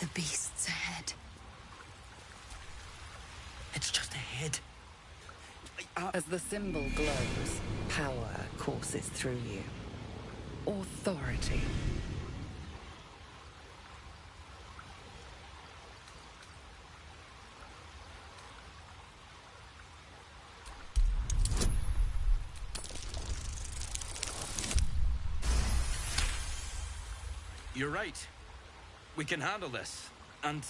The beast's ahead. It's just ahead. As the symbol glows, power courses through you. Authority. You're right. We can handle this. And...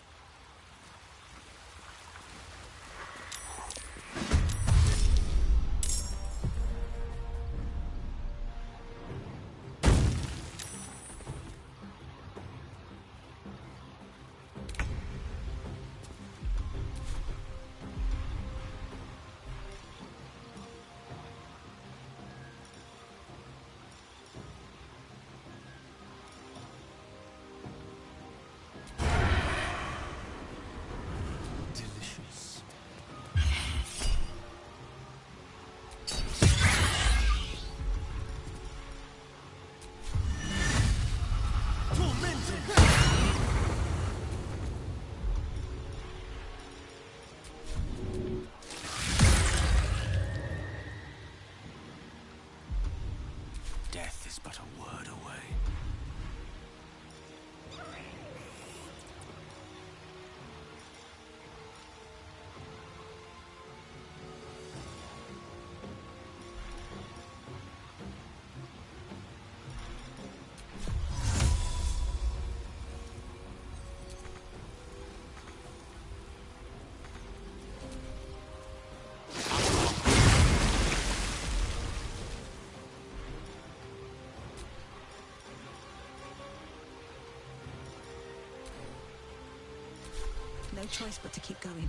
Death is but a word away. No choice but to keep going.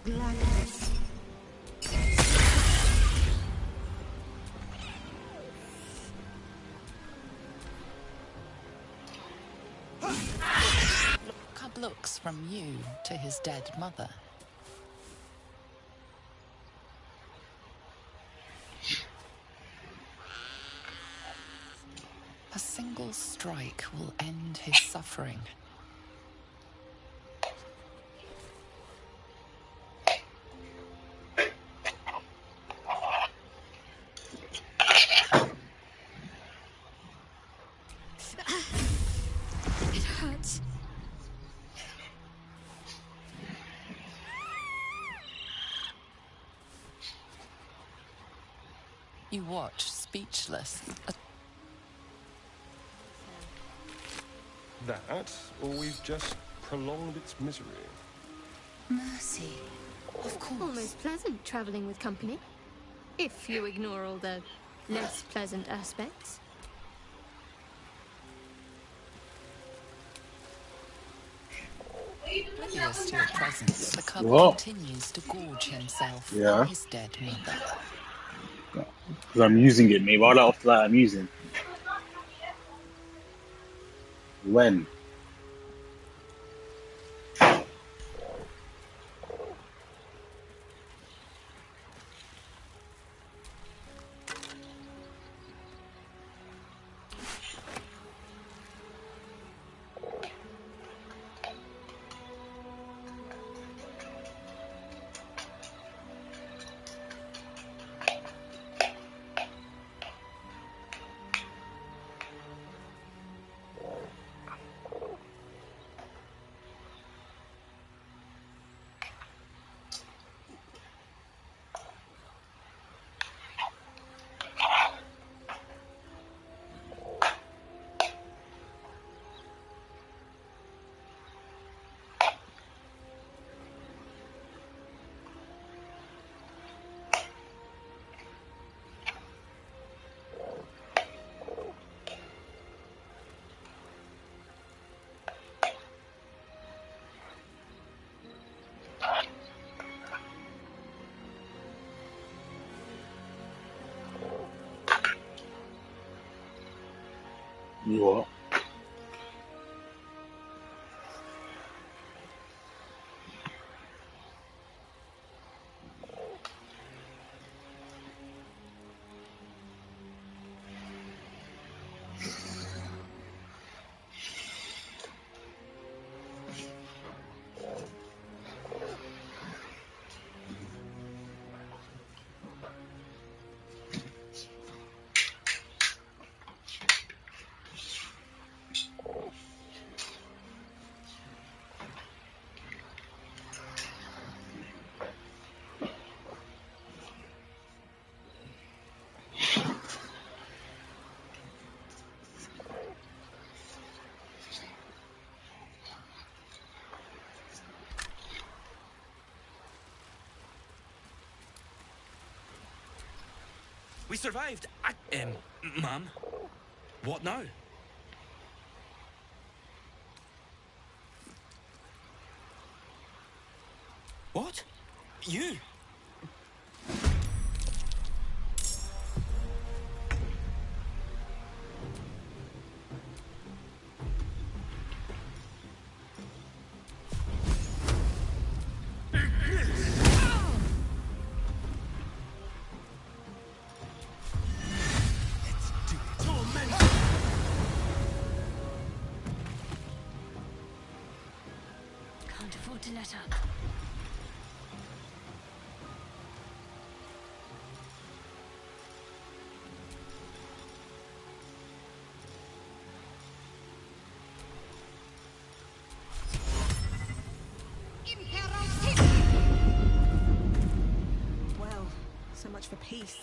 Gladness. Cub looks from you to his dead mother. A single strike will end his suffering. It hurts. You watch, speechless. That, or we've just prolonged its misery. Mercy. Of course. Almost pleasant traveling with company. If you ignore all the less pleasant aspects. Oblivious to your presence, the cub continues to gorge himself on his dead mother. Because I'm using it, mate. Right after that, I'm using. When? What? We survived. Ma'am. What now? What? You? Can't afford to let up. Well, so much for peace.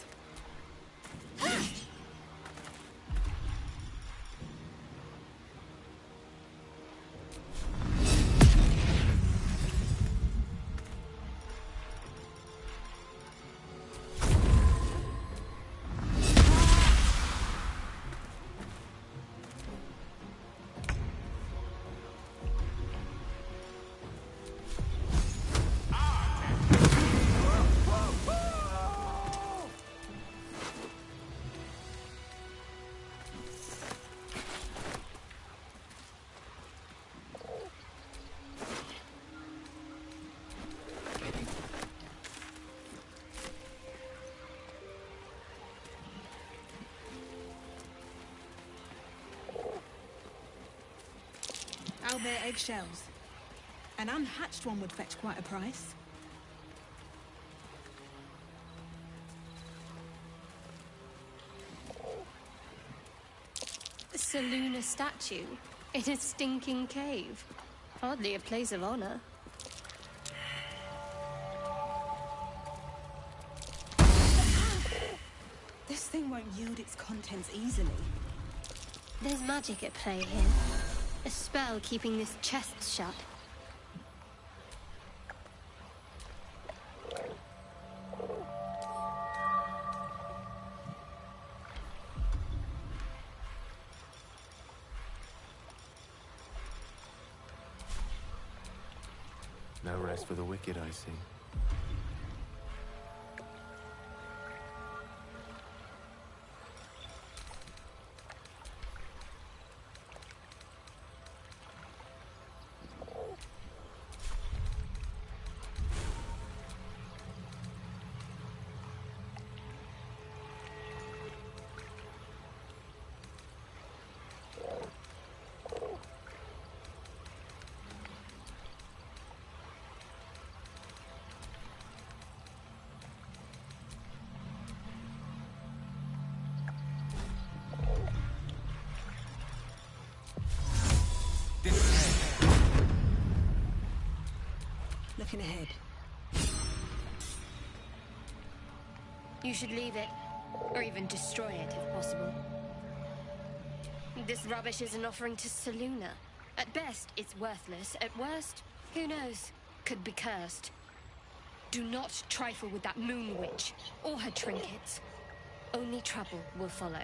Owlbear eggshells. An unhatched one would fetch quite a price. The Selûne statue in a stinking cave. Hardly a place of honor. This thing won't yield its contents easily. There's magic at play here. A spell keeping this chest shut. No rest for the wicked, I see. Looking ahead. You should leave it, or even destroy it if possible. This rubbish is an offering to Selûne. At best, it's worthless. At worst, who knows? Could be cursed. Do not trifle with that moon witch, or her trinkets. Only trouble will follow.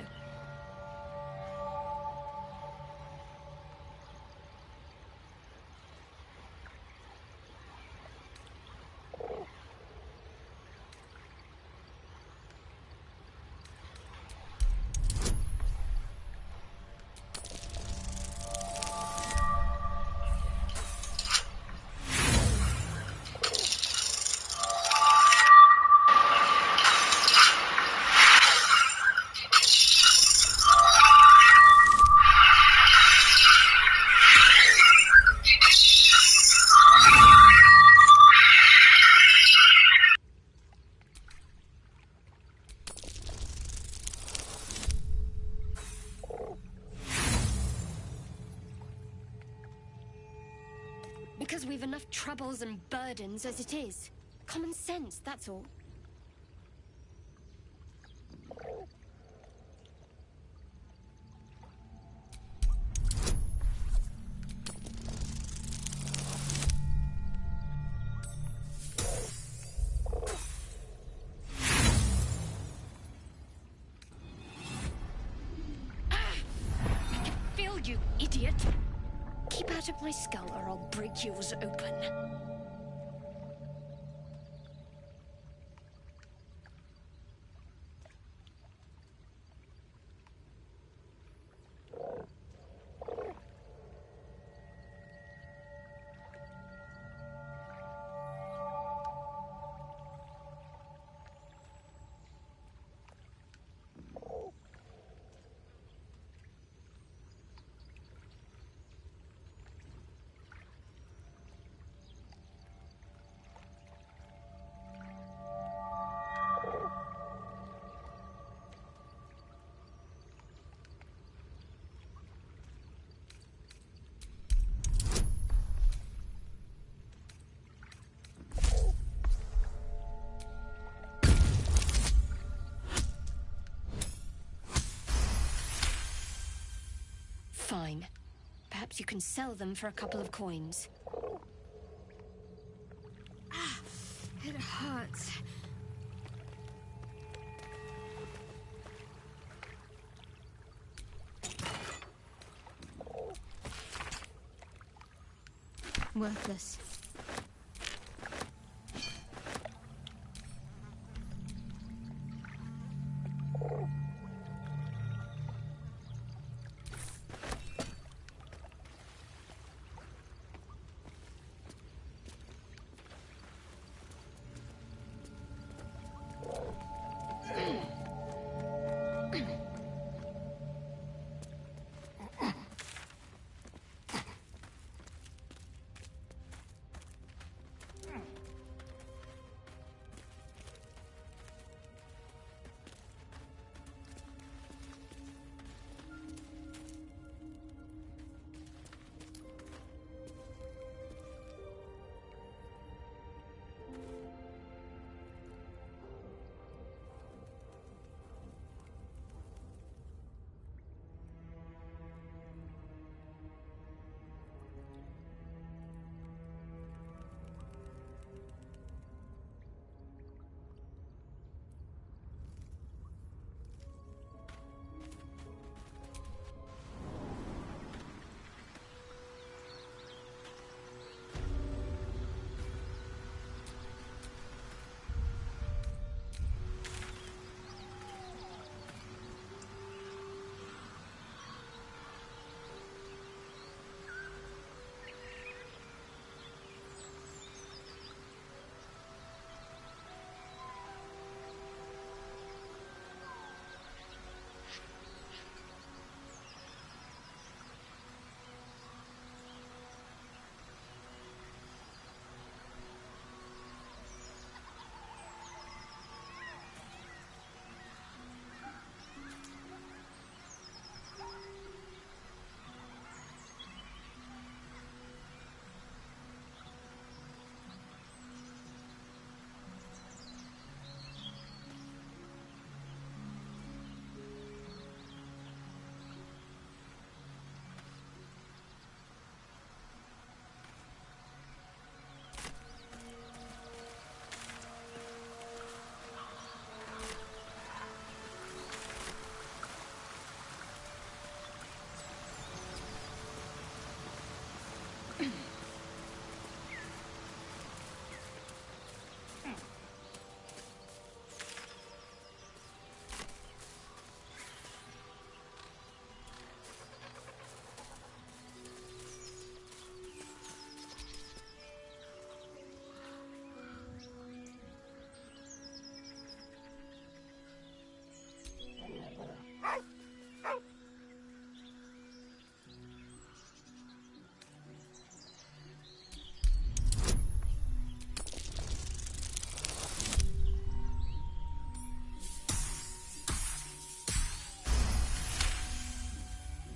Because we've enough troubles and burdens as it is. Common sense, that's all. out of my skull or I'll break yours open. Fine. Perhaps you can sell them for a couple of coins. Ah, it hurts. Worthless.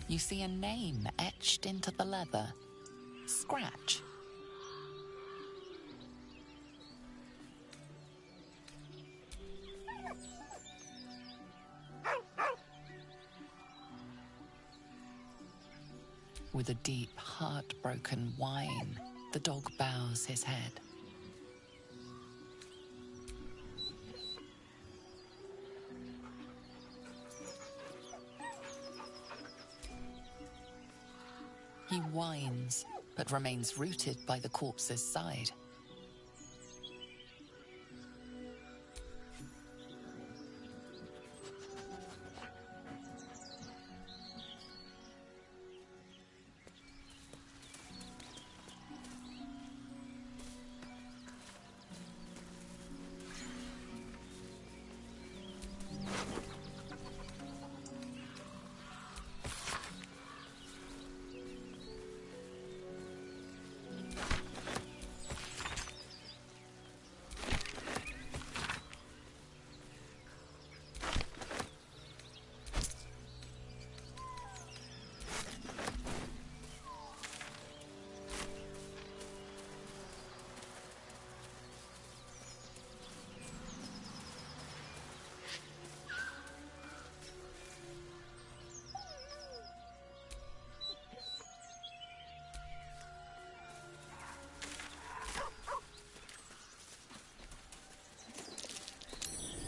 You see a name etched into the leather. Scratch. With a deep, heartbroken whine, the dog bows his head. He whines, but remains rooted by the corpse's side.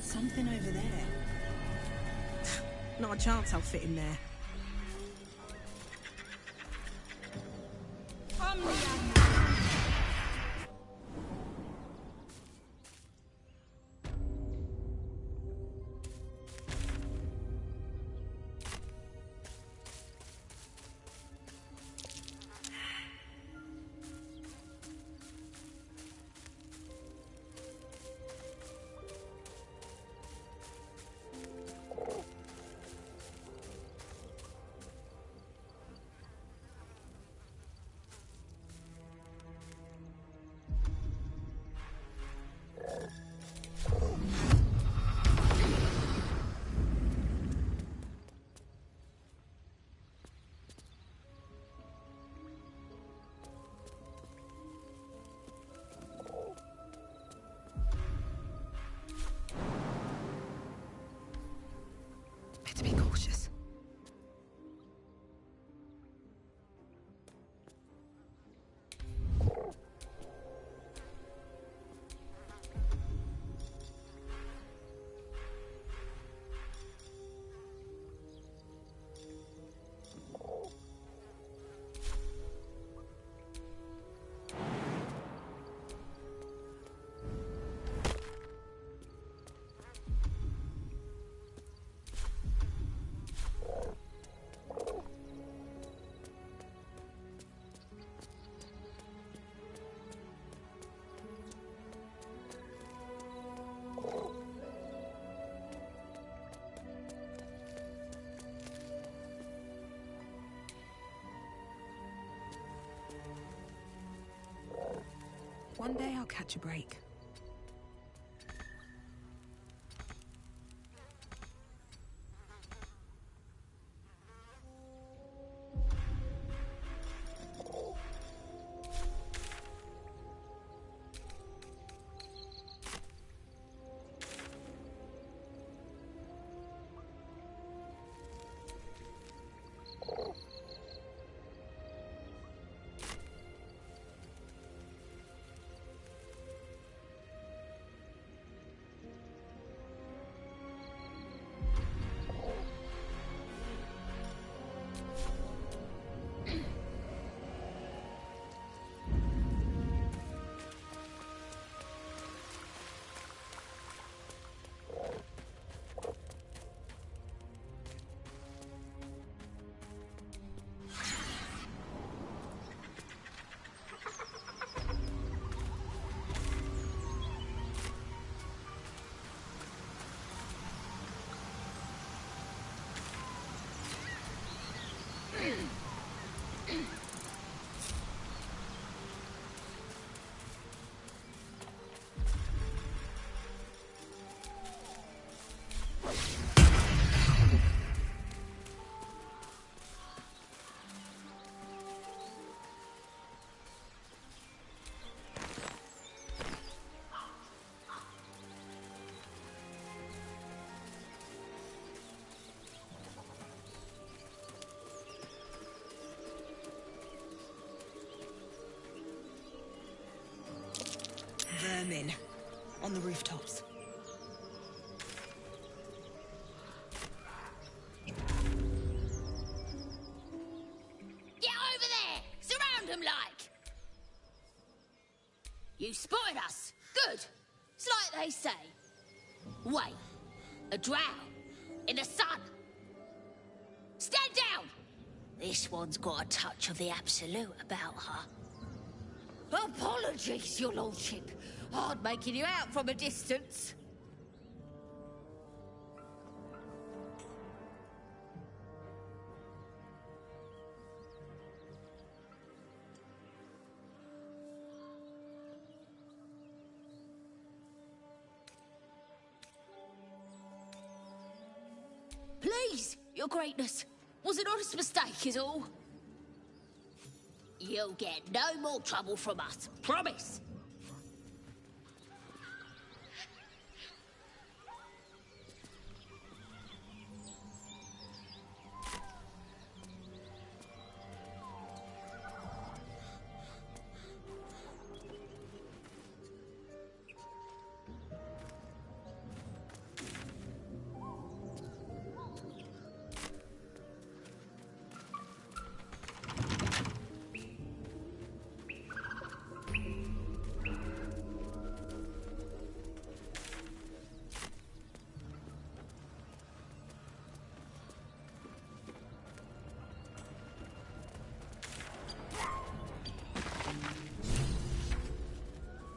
Something over there. Not a chance I'll fit in there. Better be cautious. One day I'll catch a break. Vermin. On the rooftops. Get over there! Surround them, like? You spotted us. Good. It's like they say. Wait. A drow. In the sun. Stand down! This one's got a touch of the absolute about her. Apologies, your lordship. Hard making you out from a distance. Please, your greatness. Was an honest mistake is all. You'll get no more trouble from us. Promise.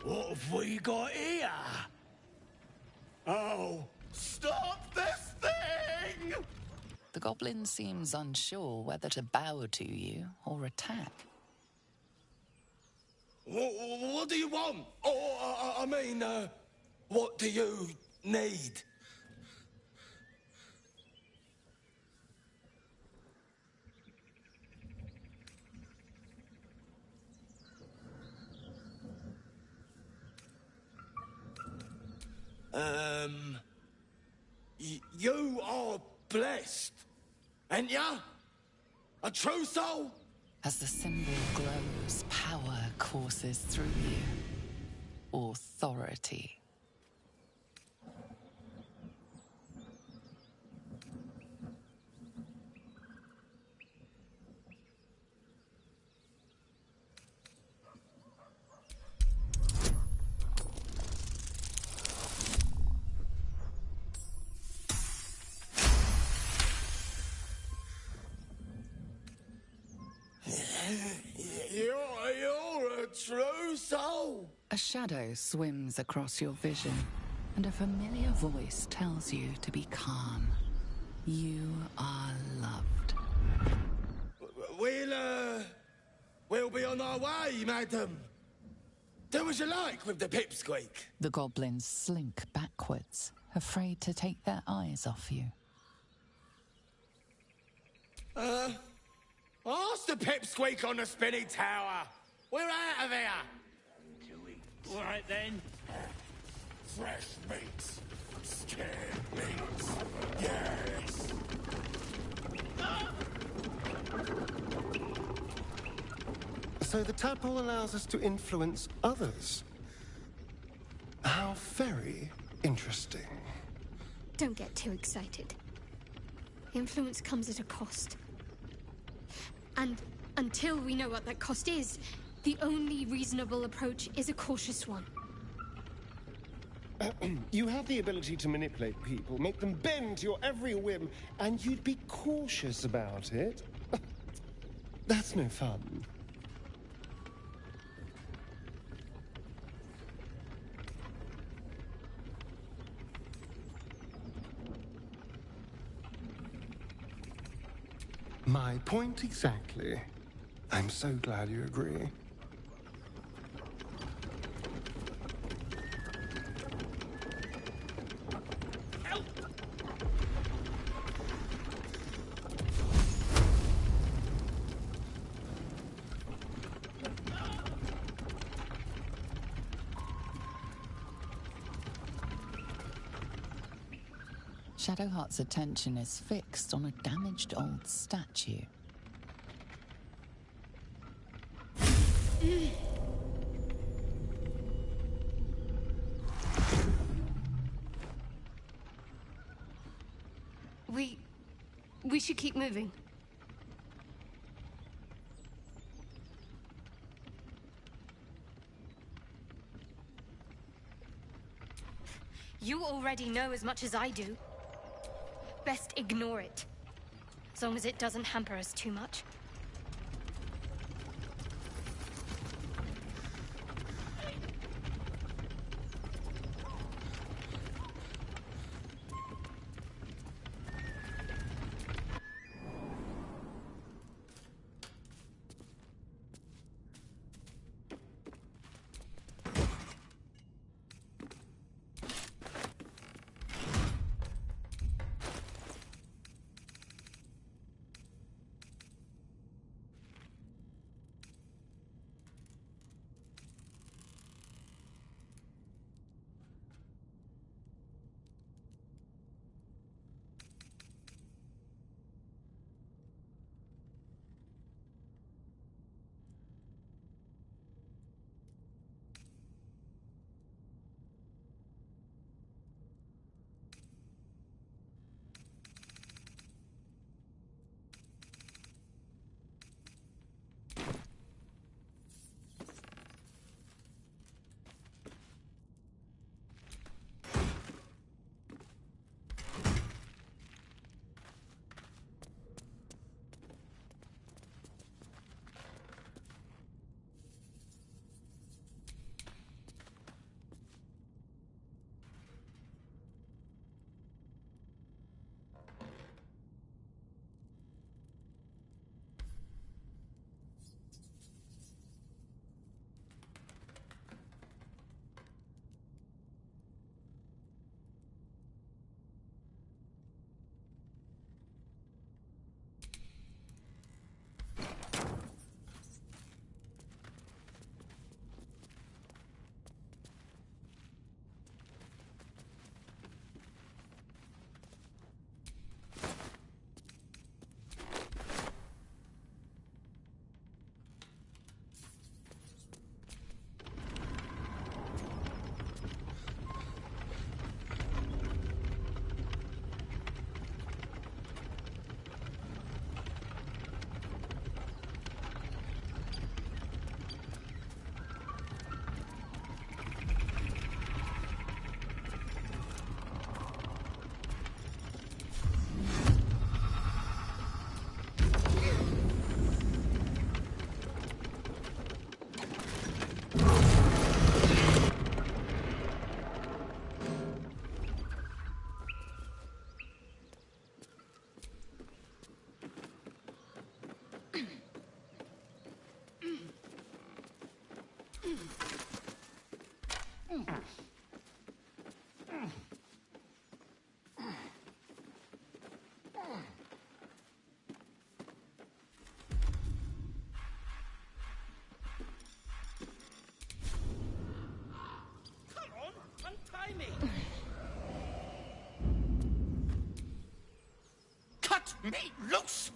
What have we got here? Oh, stop this thing! The goblin seems unsure whether to bow to you or attack. What do you want? I mean, what do you need? You are blessed, ain't ya? A true soul? As the symbol glows, power courses through you. Authority. You're a true soul. A shadow swims across your vision, and a familiar voice tells you to be calm. You are loved. We'll be on our way, madam. Do as you like with the pipsqueak. The goblins slink backwards, afraid to take their eyes off you. Ask the pipsqueak on the spinny tower. We're out of here. All right, then. Fresh meats. Scared meats. Yes. So the tadpole allows us to influence others. How very interesting. Don't get too excited. Influence comes at a cost. And until we know what that cost is, the only reasonable approach is a cautious one. You have the ability to manipulate people, make them bend to your every whim, and you'd be cautious about it. That's no fun. My point exactly. I'm so glad you agree. Shadowheart's attention is fixed on a damaged old statue. We should keep moving. You already know as much as I do. Best ignore it. As long as it doesn't hamper us too much. Cut me loose!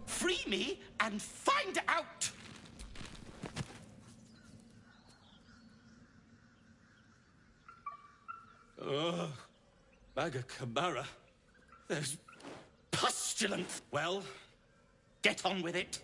Free me and find out! Ugh. Bagakabara. There's pestilence. Well, get on with it.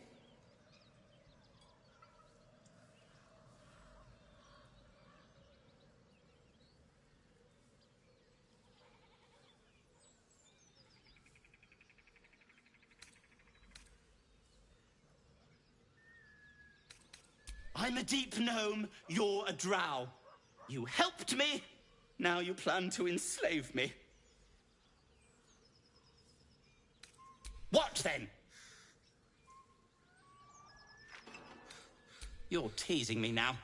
I'm a deep gnome, you're a drow. You helped me, now you plan to enslave me. What then? You're teasing me now.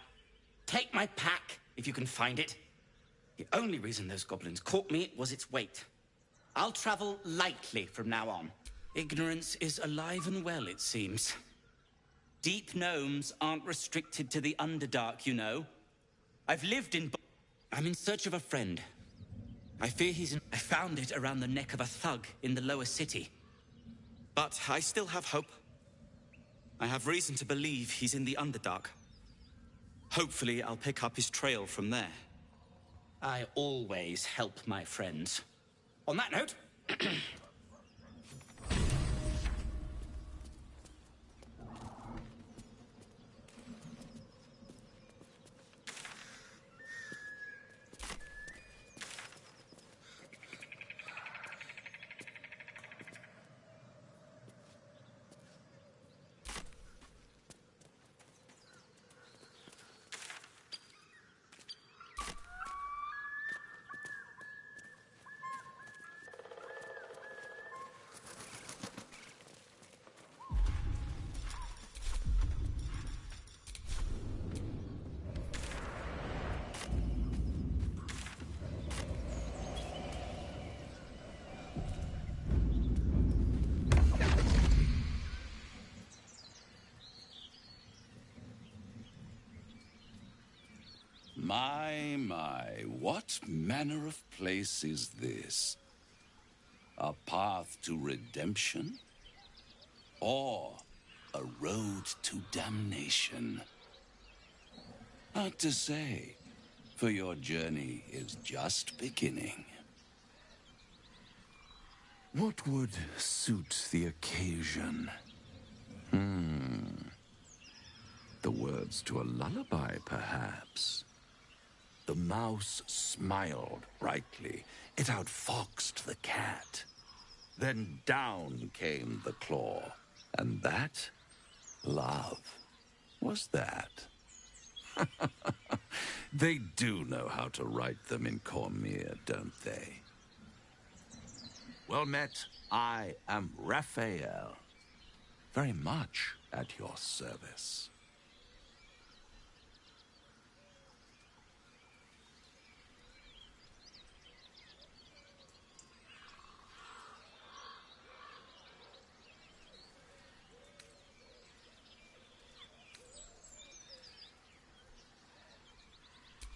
Take my pack, if you can find it. The only reason those goblins caught me was its weight. I'll travel lightly from now on. Ignorance is alive and well, it seems. Deep gnomes aren't restricted to the Underdark, you know. I've lived in... I'm in search of a friend. I fear he's in... I found it around the neck of a thug in the lower city. But I still have hope. I have reason to believe he's in the Underdark. Hopefully, I'll pick up his trail from there. I always help my friends. On that note... My, what manner of place is this? A path to redemption? Or a road to damnation? Hard to say, for your journey is just beginning. What would suit the occasion? The words to a lullaby, perhaps. The mouse smiled brightly. It outfoxed the cat. Then down came the claw. And that, love, was that. They do know how to write them in Cormier, don't they? Well met, I am Raphael. Very much at your service.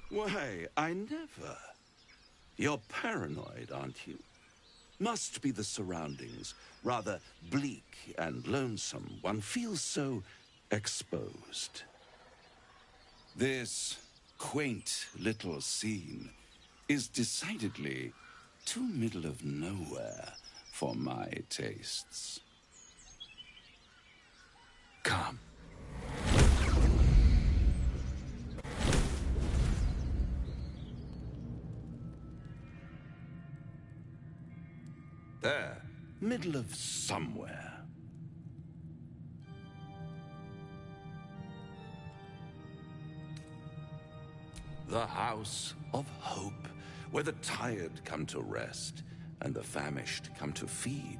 Why, I never. You're paranoid, aren't you? Must be the surroundings. Rather bleak and lonesome. One feels so exposed. This quaint little scene is decidedly too middle of nowhere for my tastes. Come. There, middle of somewhere. The House of Hope, where the tired come to rest and the famished come to feed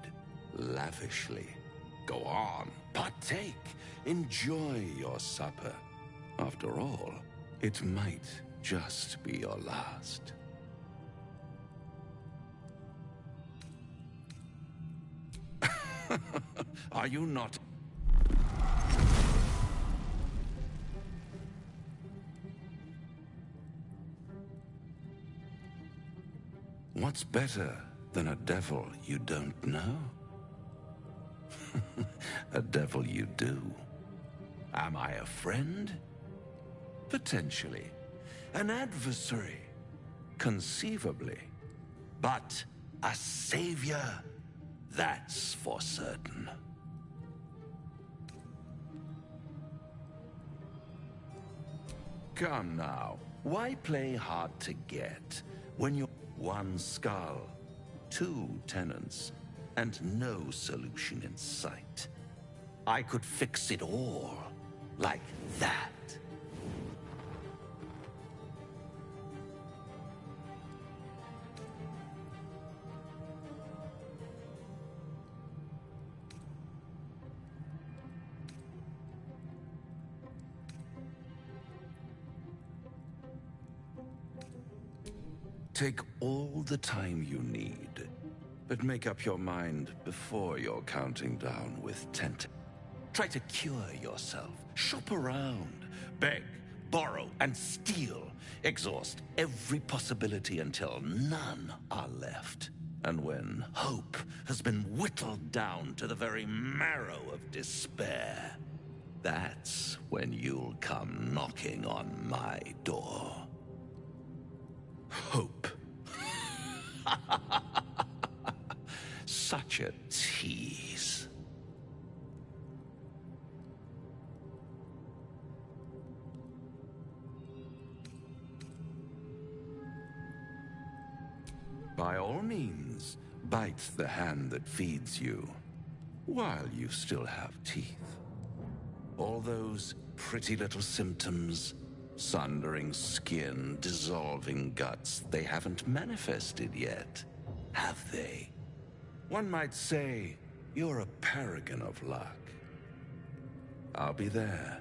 lavishly. Go on, partake, enjoy your supper. After all, it might just be your last. Are you not? What's better than a devil you don't know? A devil you do. Am I a friend? Potentially. An adversary? Conceivably. But a savior? That's for certain. Come now, why play hard to get when you're one skull, two tenants, and no solution in sight? I could fix it all like that. Take all the time you need, but make up your mind before you're counting down with tent. Try to cure yourself, shop around, beg, borrow, and steal. Exhaust every possibility until none are left. And when hope has been whittled down to the very marrow of despair, that's when you'll come knocking on my door. Hope. Such a tease. By all means, bite the hand that feeds you, while you still have teeth. All those pretty little symptoms, sundering skin, dissolving guts, they haven't manifested yet, have they? One might say you're a paragon of luck. I'll be there.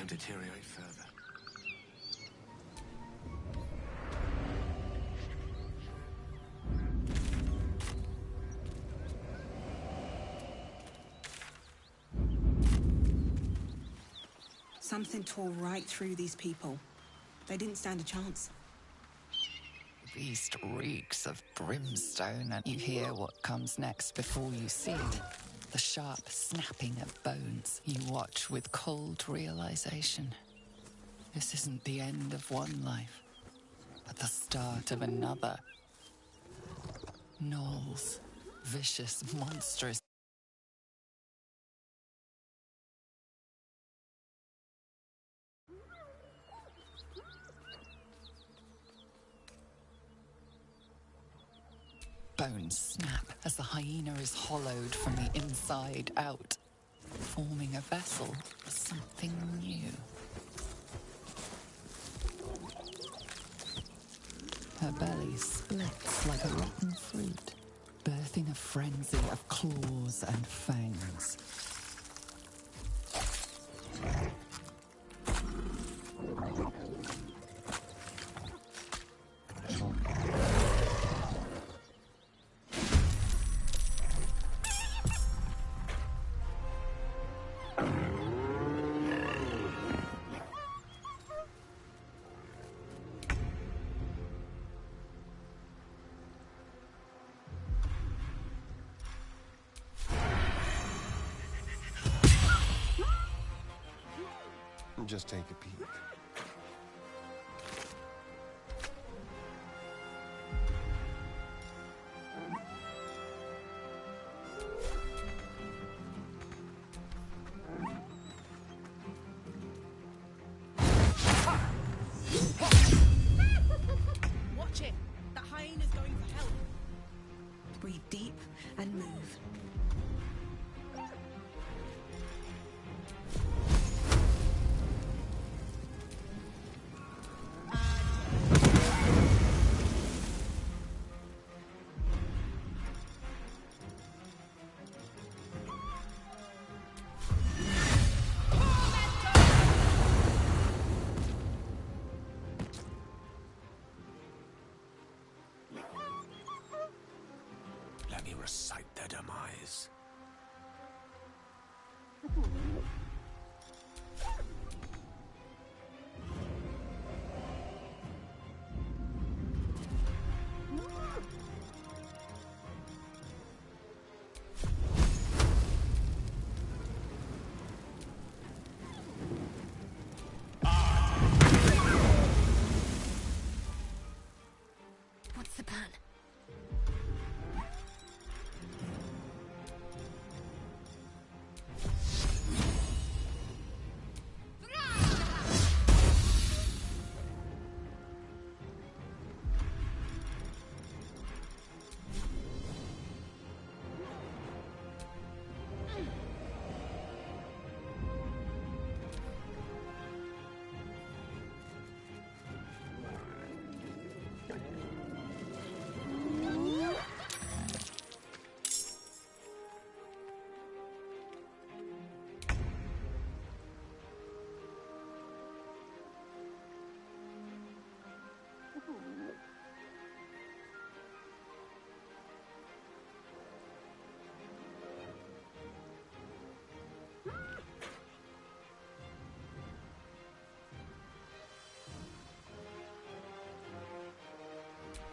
don't deteriorate further. Something tore right through these people. They didn't stand a chance. The beast reeks of brimstone, and you hear what comes next before you see it. The sharp snapping of bones. You watch with cold realization. This isn't the end of one life, but the start of another. Gnolls. Vicious, monstrous. Bones snap as the hyena is hollowed from the inside out, forming a vessel for something new. Her belly splits like a rotten fruit, birthing a frenzy of claws and fangs. Just take a peek. Watch it! That hyena's going for help. Breathe deep and move. Let me recite their demise. What's the plan?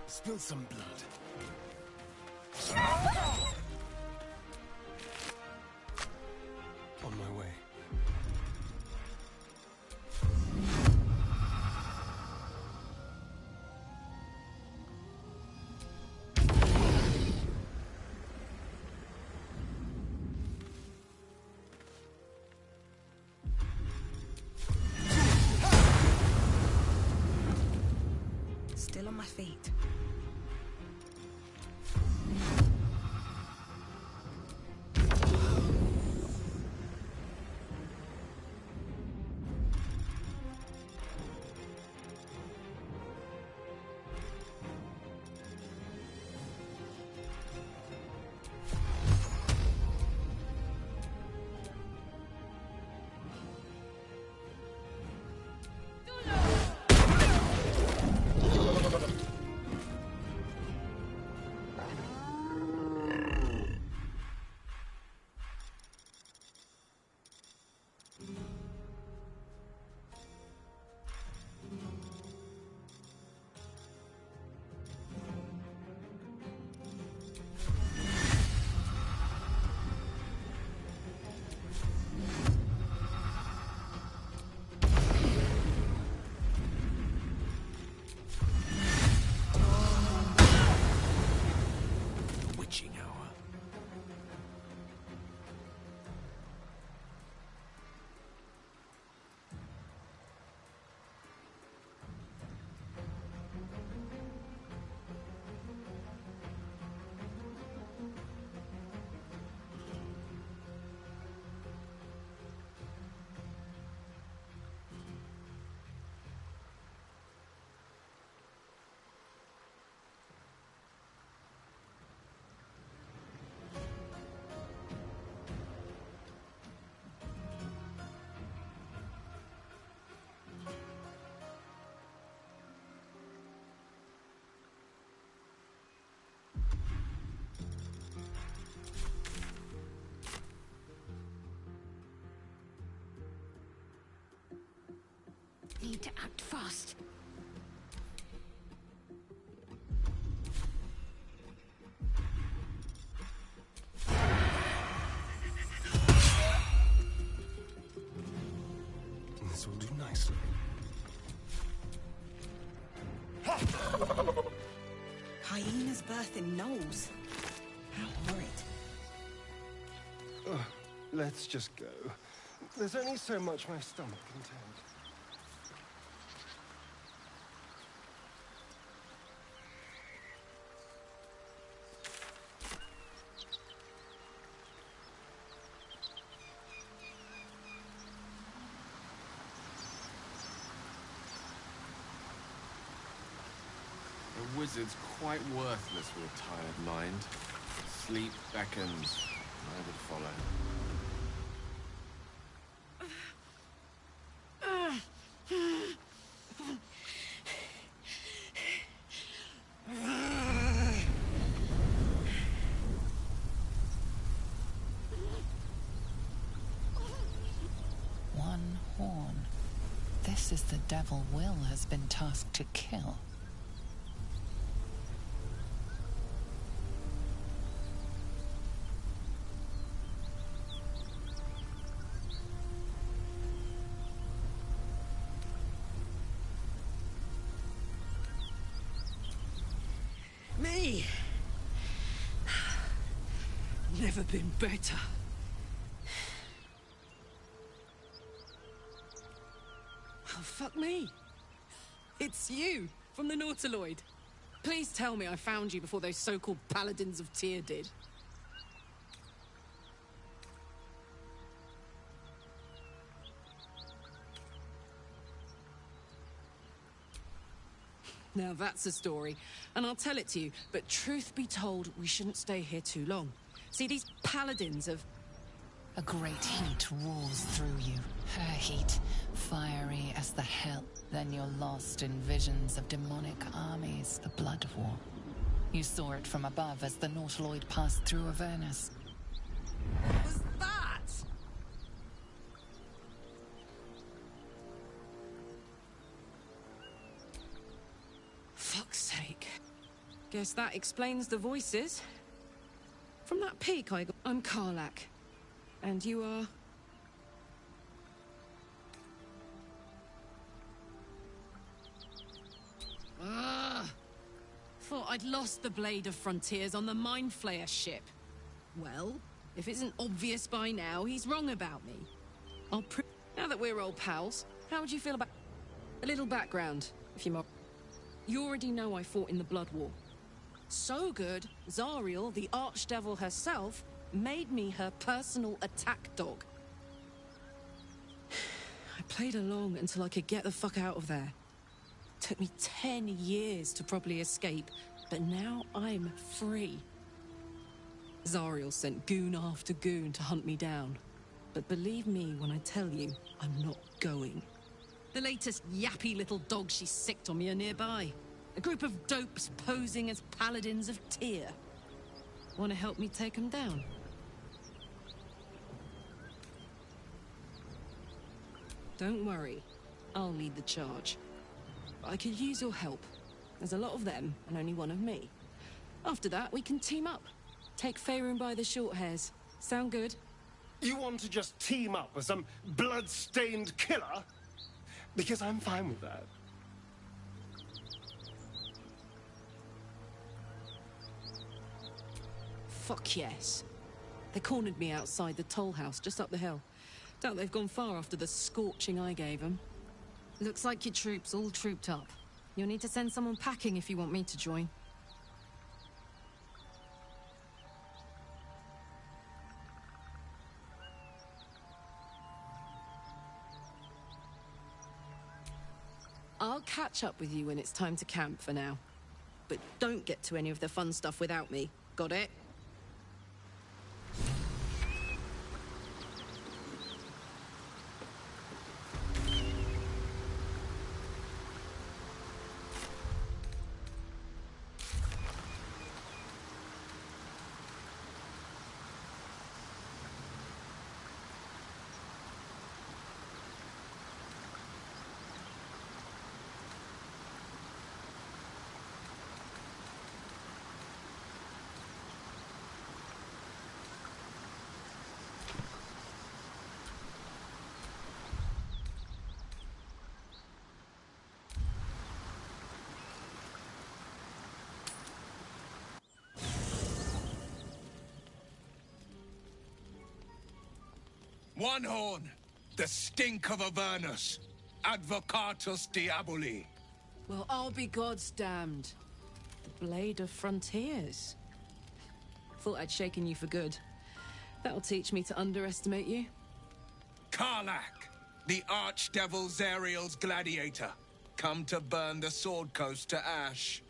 Spill some blood. On my way. Still on my feet. need to act fast. This will do nicely. Hyenas birthing gnolls. How horrid. Let's just go. There's only so much my stomach can take. A wizard's quite worthless with a tired mind. Sleep beckons. I would follow. One horn. This is the devil Will has been tasked to kill. Me? Never been better. Oh, fuck me. It's you, from the Nautiloid. Please tell me I found you before those so-called Paladins of Tyr did. Now that's a story, and I'll tell it to you, but truth be told, we shouldn't stay here too long. See, these paladins of... A great heat roars through you. Her heat, fiery as the hell. Then you're lost in visions of demonic armies, the Blood War. You saw it from above as the Nautiloid passed through Avernus. What was that? Fuck's sake. Guess that explains the voices. From that peak I got... I'm Karlak. And you are... Thought I'd lost the Blade of Frontiers on the Mind Flayer ship. Well, if it isn't obvious by now, he's wrong about me. Now that we're old pals, how would you feel about... A little background, if you... You already know I fought in the Blood War. So good, Zariel, the Archdevil herself, made me her personal attack dog. I played along until I could get the fuck out of there. Took me 10 years to properly escape, but now I'm free. Zariel sent goon after goon to hunt me down. But believe me when I tell you, I'm not going. The latest yappy little dogs she sicked on me are nearby. A group of dopes posing as paladins of Tyr. Want to help me take them down? Don't worry, I'll lead the charge. But I could use your help. There's a lot of them, and only one of me. After that, we can team up. Take Faerun by the short hairs. Sound good? You want to just team up with some blood-stained killer? Because I'm fine with that. Fuck yes. They cornered me outside the toll house just up the hill. Doubt they've gone far after the scorching I gave them. Looks like your troops all trooped up. You'll need to send someone packing if you want me to join. I'll catch up with you when it's time to camp for now. But don't get to any of the fun stuff without me. Got it? One horn, the stink of Avernus, advocatus diaboli. Well, I'll be God's damned. The Blade of Frontiers. Thought I'd shaken you for good. That'll teach me to underestimate you. Karlach, the archdevil Zariel's gladiator, come to burn the Sword Coast to ash.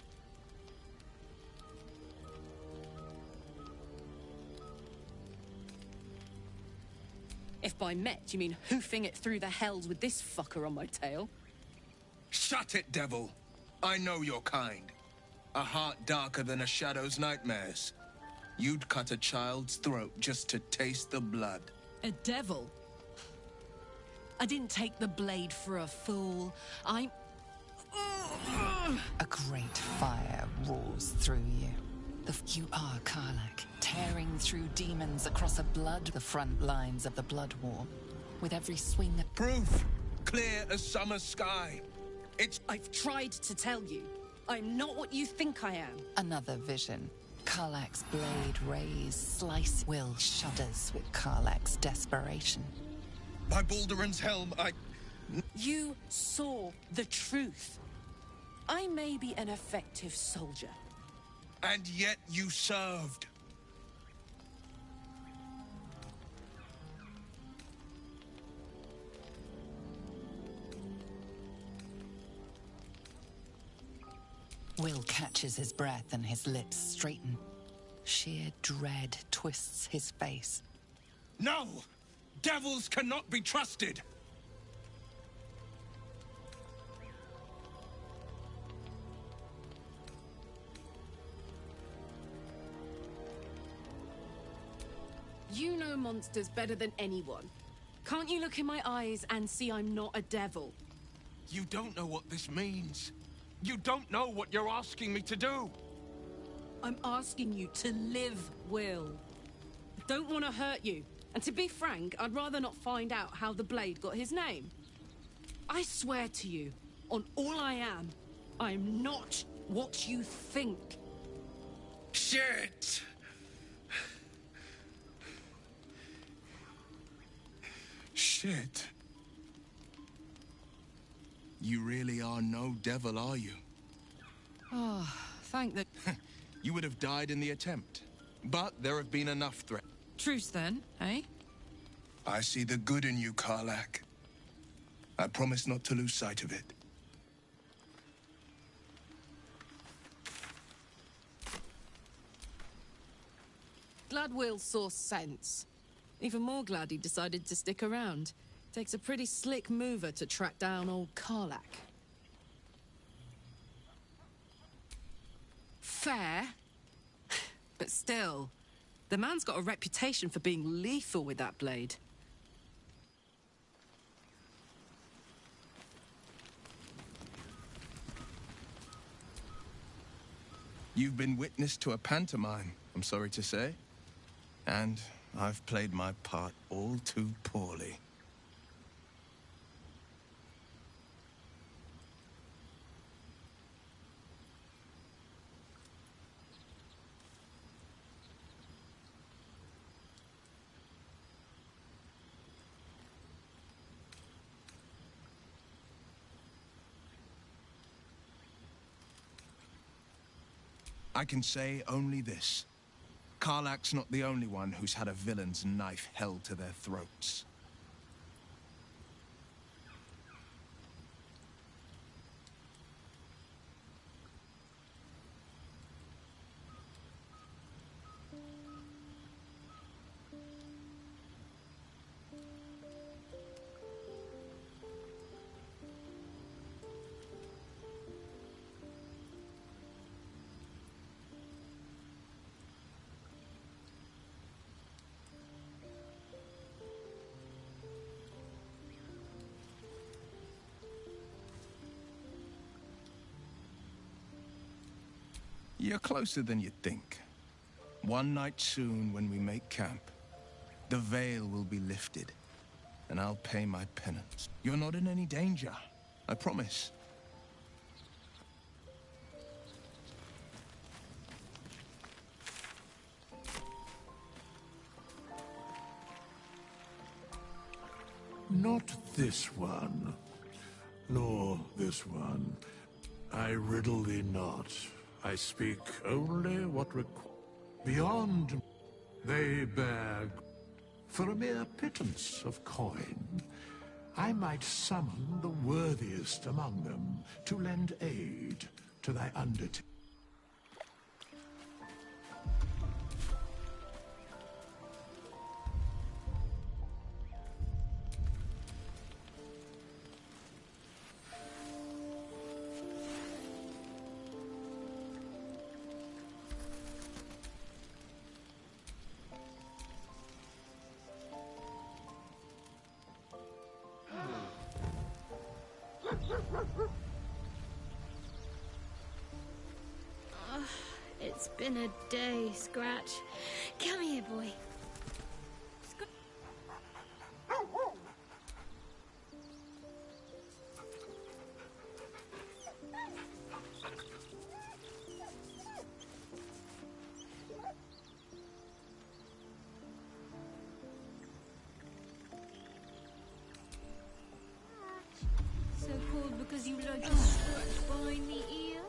If by met you mean hoofing it through the hells with this fucker on my tail. Shut it, devil. I know your kind. A heart darker than a shadow's nightmares. You'd cut a child's throat just to taste the blood. A devil? I didn't take the blade for a fool. I'm... A great fire roars through you. You are Karlach, tearing through demons across the front lines of the blood war. With every swing... Proof! Clear as summer sky. I've tried to tell you. I'm not what you think I am. Another vision. Karlach's blade raised, slice. Will shudders with Karlach's desperation. By Balduran's helm, You saw the truth. I may be an effective soldier. And yet you served. Will catches his breath and his lips straighten. Sheer dread twists his face. No! Devils cannot be trusted! You know monsters better than anyone. Can't you look in my eyes and see I'm not a devil? You don't know what this means. You don't know what you're asking me to do. I'm asking you to live, Will. I don't want to hurt you. And to be frank, I'd rather not find out how the Blade got his name. I swear to you, on all I am, I'm not what you think. Shit! Shit. You really are no devil, are you? Oh, thank the... You would have died in the attempt. But there have been enough threats. Truce then, eh? I see the good in you, Karlach. I promise not to lose sight of it. Glad Will saw sense. Even more glad he decided to stick around. Takes a pretty slick mover to track down old Karlach. Fair. But still, the man's got a reputation for being lethal with that blade. You've been witness to a pantomime, I'm sorry to say. And I've played my part all too poorly. I can say only this. Karlach's not the only one who's had a villain's knife held to their throats. You're closer than you think. One night soon, when we make camp, the veil will be lifted, and I'll pay my penance. You're not in any danger, I promise. Not this one, nor this one. I riddle thee not. I speak only what beyond they beg. For a mere pittance of coin, I might summon the worthiest among them to lend aid to thy undertaking. It's been a day, Scratch. Come here, boy. So cold because you like to scratch behind the ear?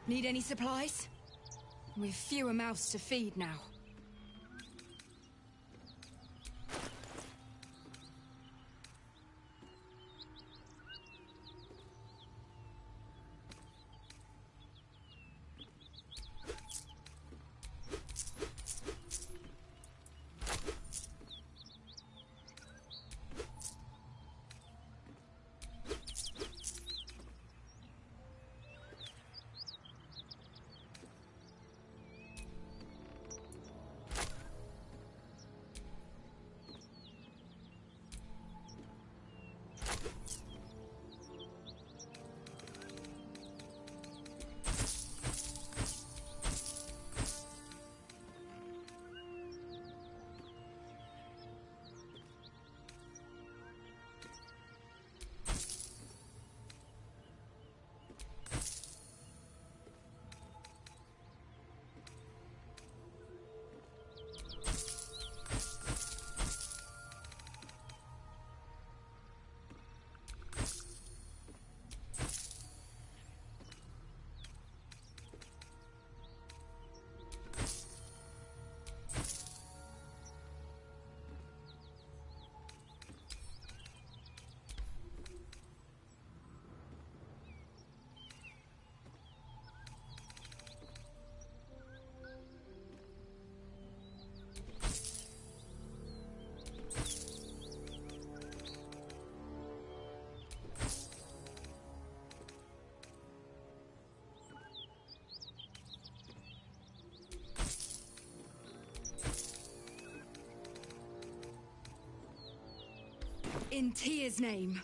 Need any supplies? We've fewer mouths to feed now. In Tia's name.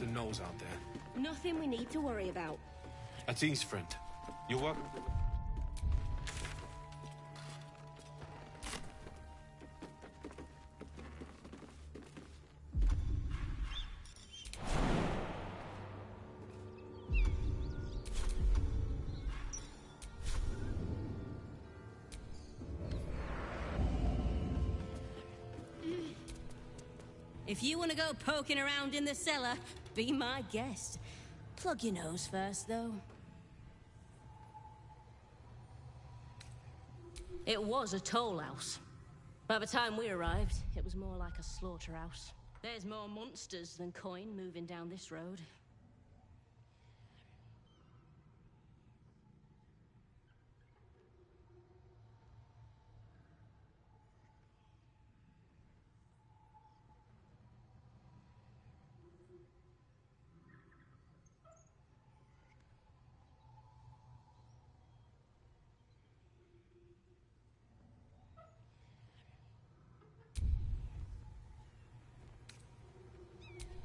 the gnolls out there? Nothing we need to worry about. At ease, friend. You're welcome. If you want to go poking around in the cellar, be my guest. Plug your nose first, though. It was a toll house. By the time we arrived, it was more like a slaughterhouse. There's more monsters than coin moving down this road.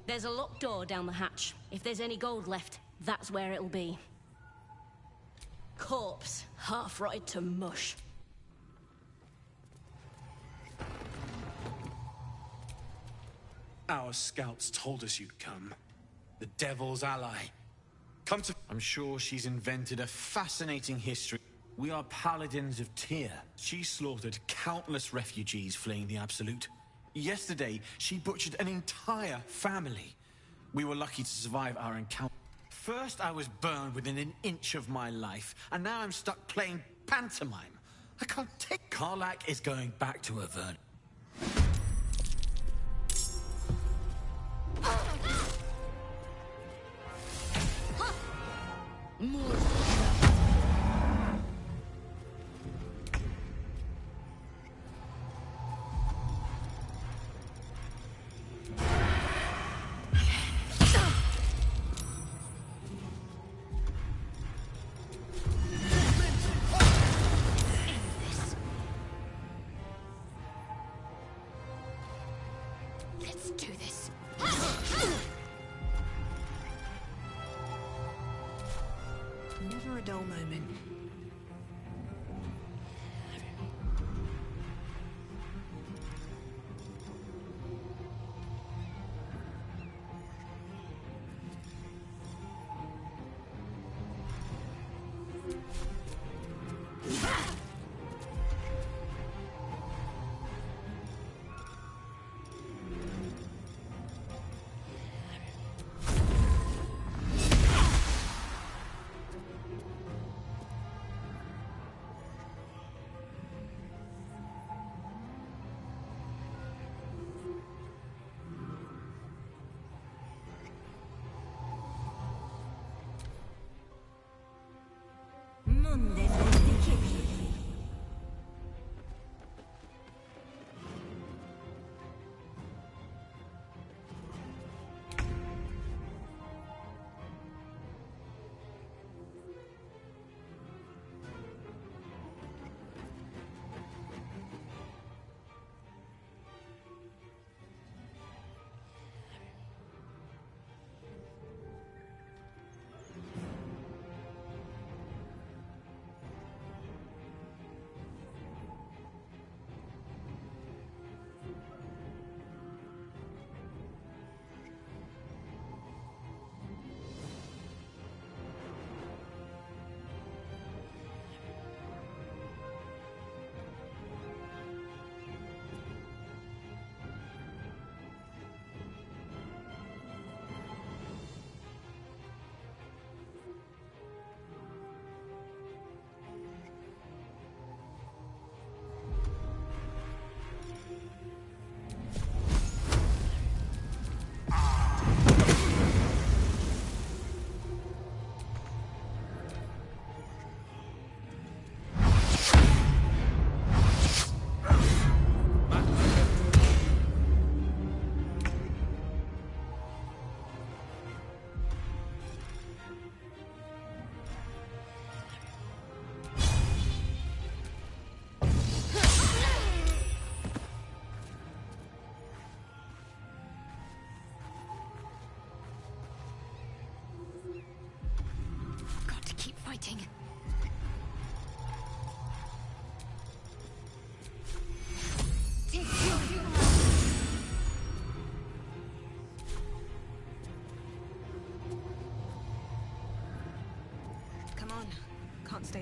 There's a locked door down the hatch. If there's any gold left, that's where it'll be. Corpse, half rotted to mush. Our scouts told us you'd come. The Devil's ally. Come to... I'm sure she's invented a fascinating history. We are paladins of Tyr. She slaughtered countless refugees fleeing the Absolute. Yesterday, she butchered an entire family. We were lucky to survive our encounter. First, I was burned within an inch of my life, and now I'm stuck playing pantomime. I can't take... Karlach is going back to Avern. Let's do this.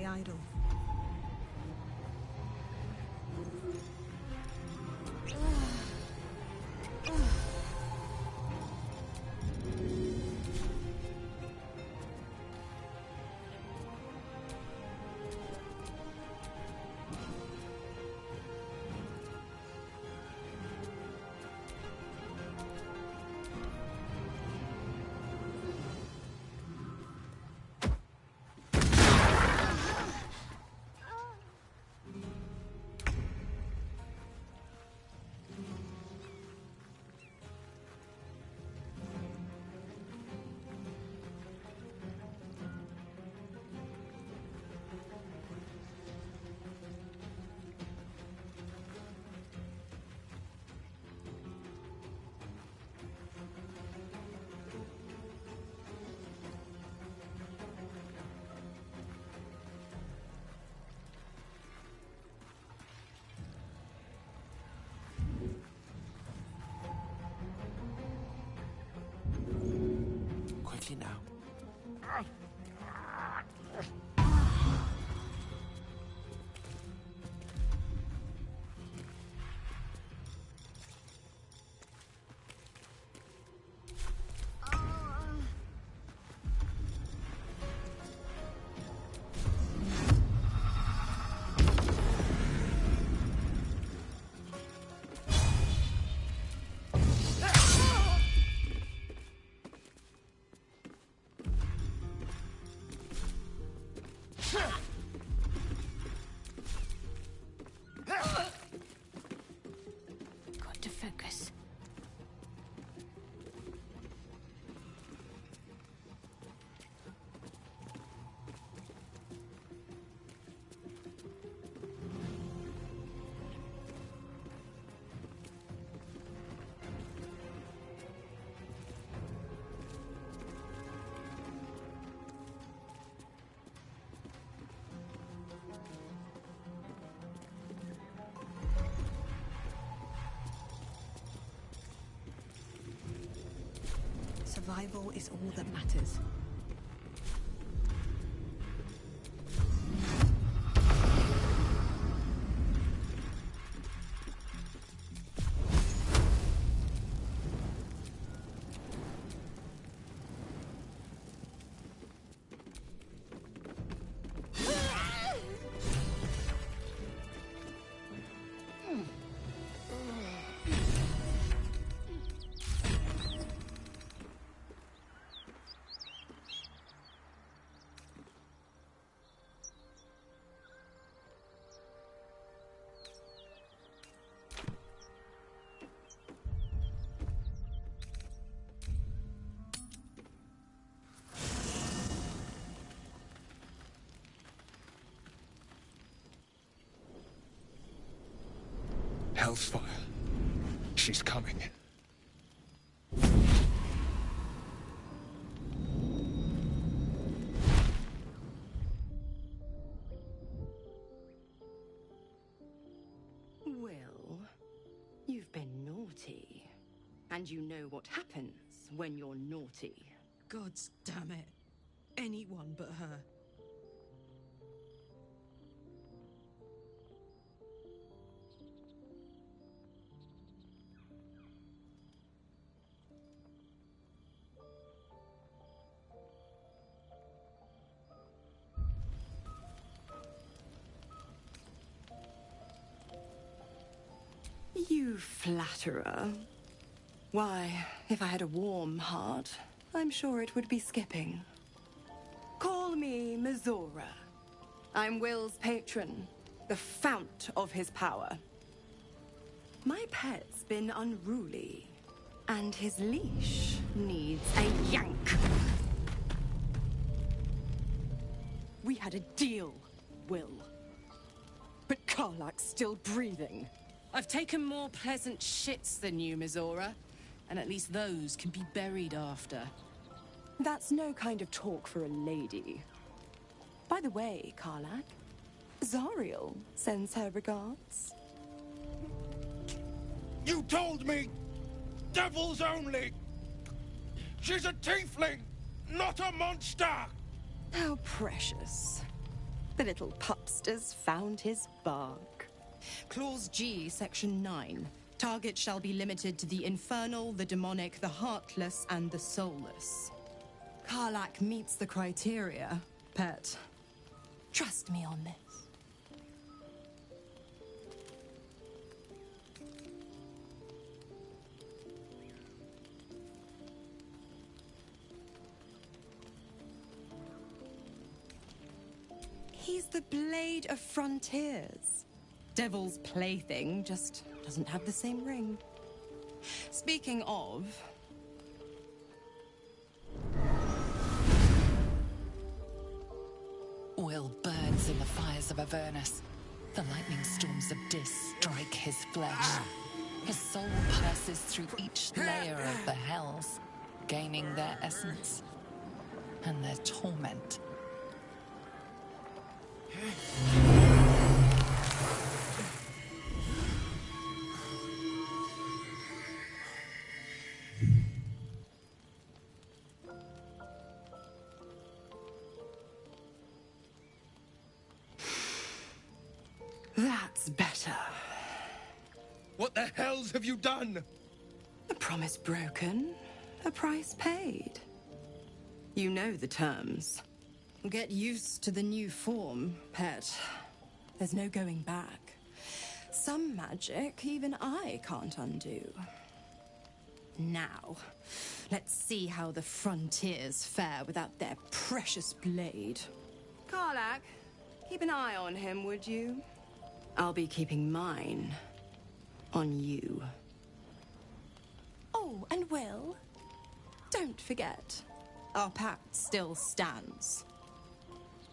stay idle. Quickly now. Got to focus. Survival is all that matters. Hellfire. She's coming. Well, you've been naughty. And you know what happens when you're naughty. Gods damn it. Anyone but her. You flatterer. Why, if I had a warm heart, I'm sure it would be skipping. Call me Mizora. I'm Will's patron, the fount of his power. My pet's been unruly, and his leash needs a yank. We had a deal, Will. But Karlak's still breathing. I've taken more pleasant shits than you, Mizora. And at least those can be buried after. That's no kind of talk for a lady. By the way, Karlak, Zariel sends her regards. You told me! Devils only! She's a tiefling, not a monster! How precious. The little pupster's found his bark. Clause G, Section 9. Target shall be limited to the infernal, the demonic, the heartless, and the soulless. Karlak meets the criteria, pet. Trust me on this. He's the Blade of Frontiers. Devil's plaything, just doesn't have the same ring. Speaking of... Will burns in the fires of Avernus. The lightning storms of Dis strike his flesh. His soul passes through each layer of the hells, gaining their essence and their torment. That's better. What the hells have you done? A promise broken, a price paid. You know the terms. Get used to the new form, pet. There's no going back. Some magic even I can't undo. Now, let's see how the frontiers fare without their precious blade. Karlak, keep an eye on him, would you? I'll be keeping mine on you. Oh, and Will, don't forget, our pact still stands.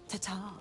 Ta-ta.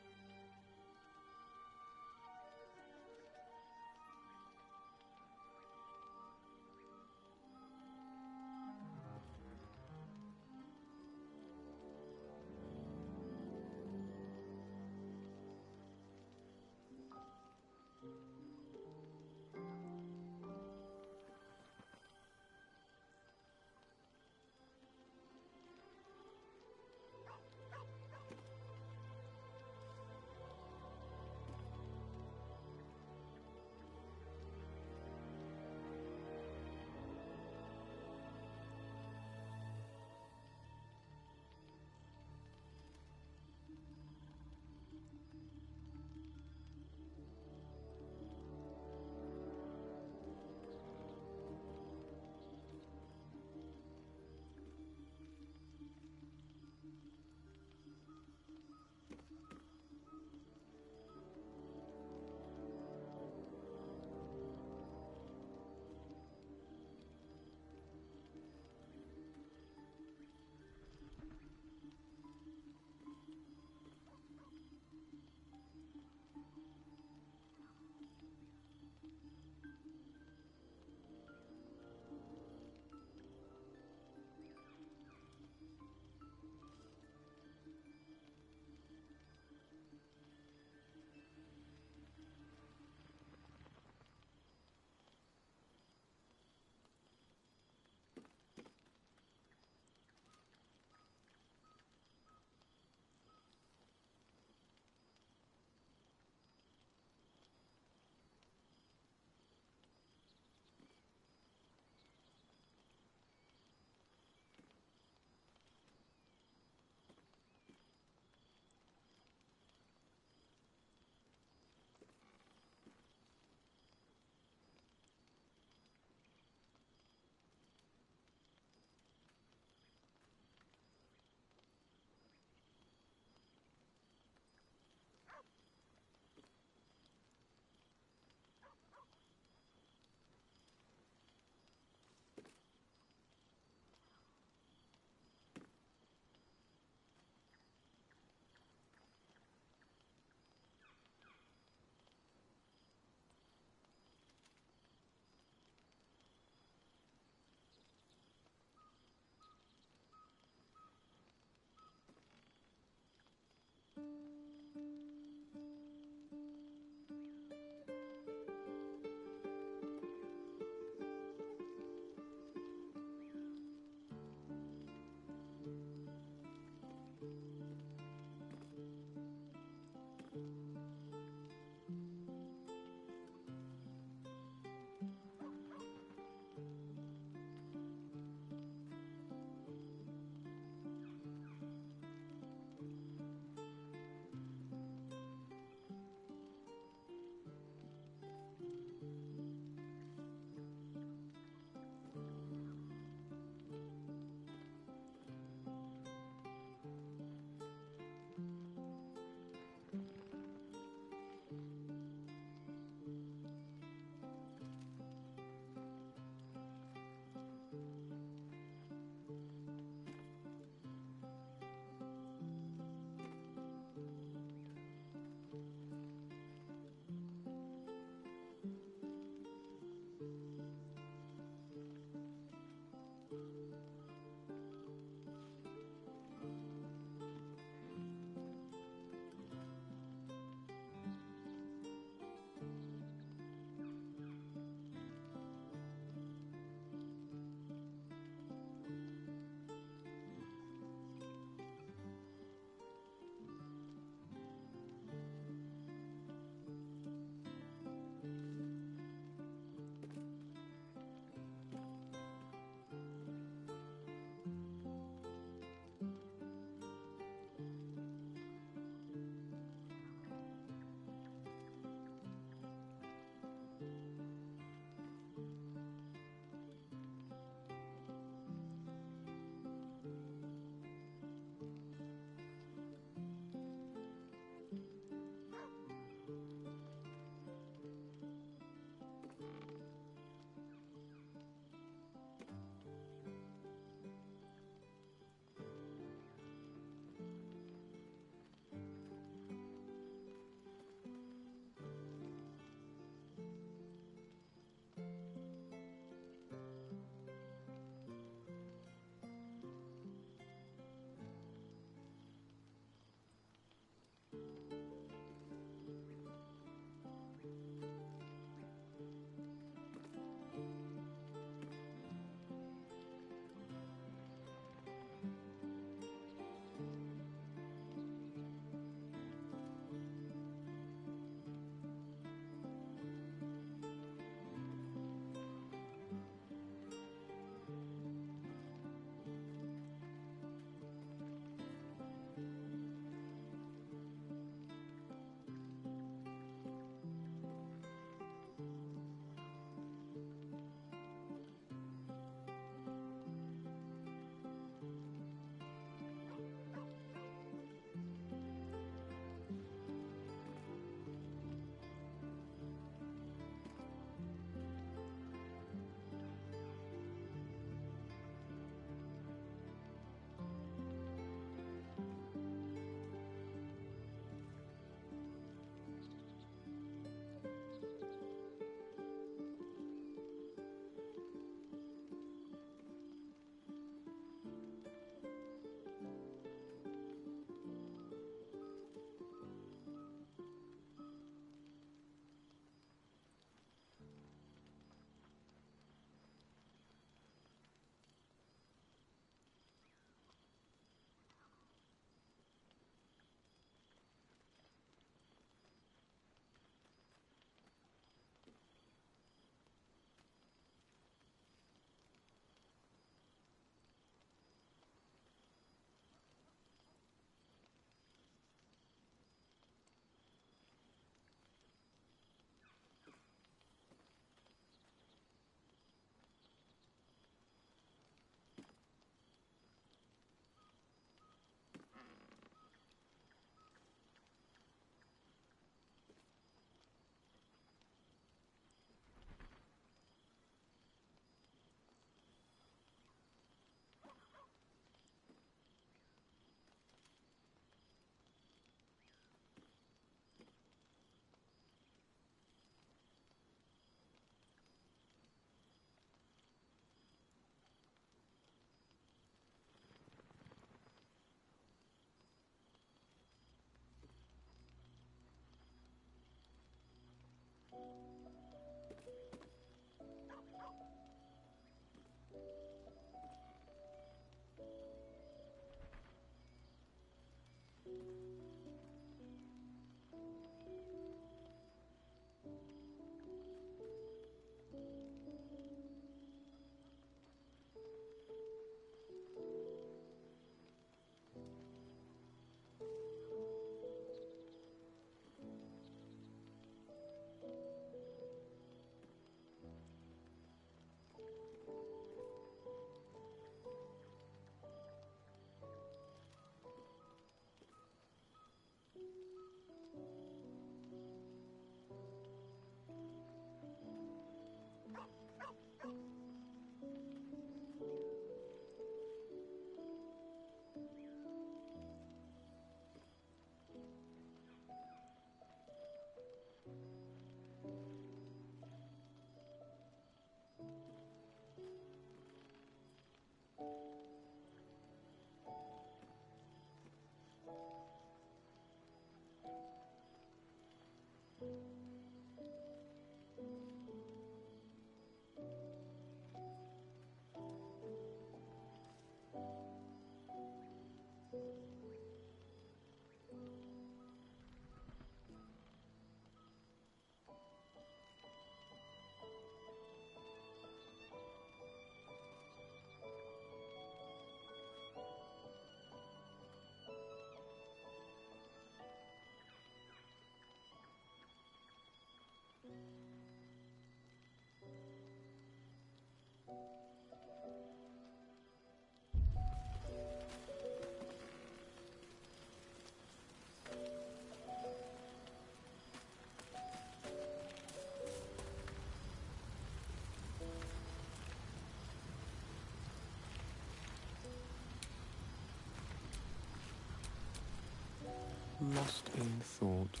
Lost in thought.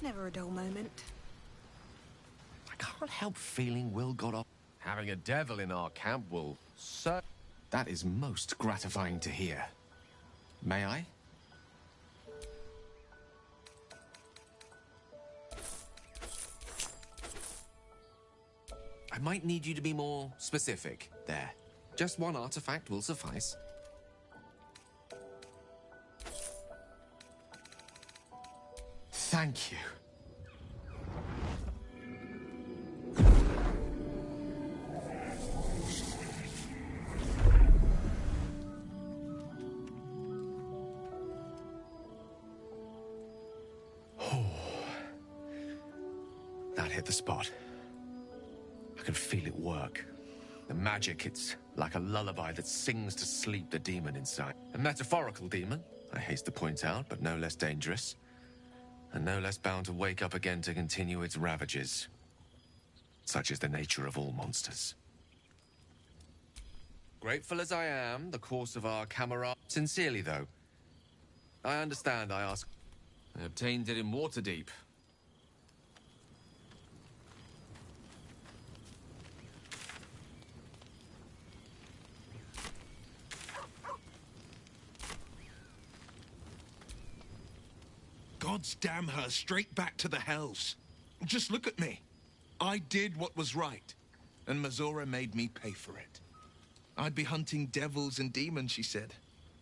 Never a dull moment. I can't help feeling Will got off. Having a devil in our camp will that is most gratifying to hear. May I? I might need you to be more specific there. Just one artifact will suffice. Thank you. That hit the spot. I can feel it work. The magic, it's like a lullaby that sings to sleep the demon inside. A metaphorical demon, I haste to point out, but no less dangerous. And no less bound to wake up again to continue its ravages. Such is the nature of all monsters. Grateful as I am, the course of our camera... Sincerely, though. I understand I ask... I obtained it in Waterdeep. Gods damn her, straight back to the hells. Just look at me. I did what was right, and Mazora made me pay for it. I'd be hunting devils and demons, she said.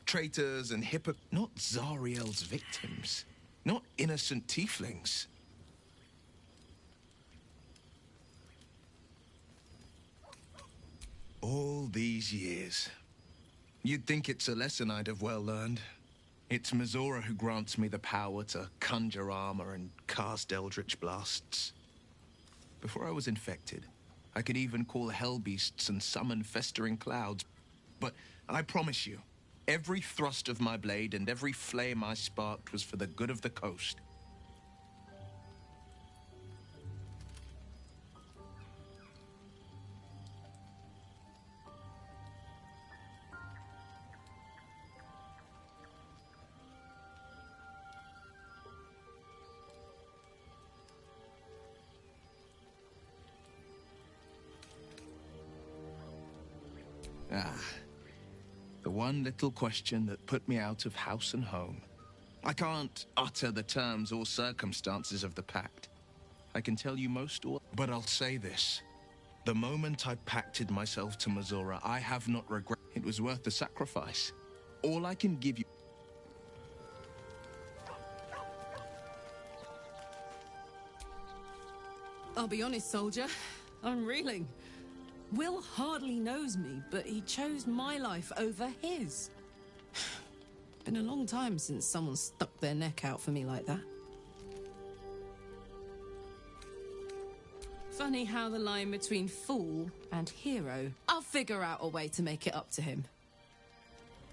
Traitors and not Zariel's victims. Not innocent tieflings. All these years. You'd think it's a lesson I'd have well learned. It's Mazora who grants me the power to conjure armor and cast eldritch blasts. Before I was infected, I could even call hell beasts and summon festering clouds. But I promise you, every thrust of my blade and every flame I sparked was for the good of the coast. The one little question that put me out of house and home. I can't utter the terms or circumstances of the pact. I can tell you most all, but I'll say this. The moment I pacted myself to Mazora, I have not regret. It was worth the sacrifice. All I can give you... I'll be honest, soldier. I'm reeling. Will hardly knows me, but he chose my life over his. Been a long time since someone stuck their neck out for me like that. Funny how the line between fool and hero. I'll figure out a way to make it up to him.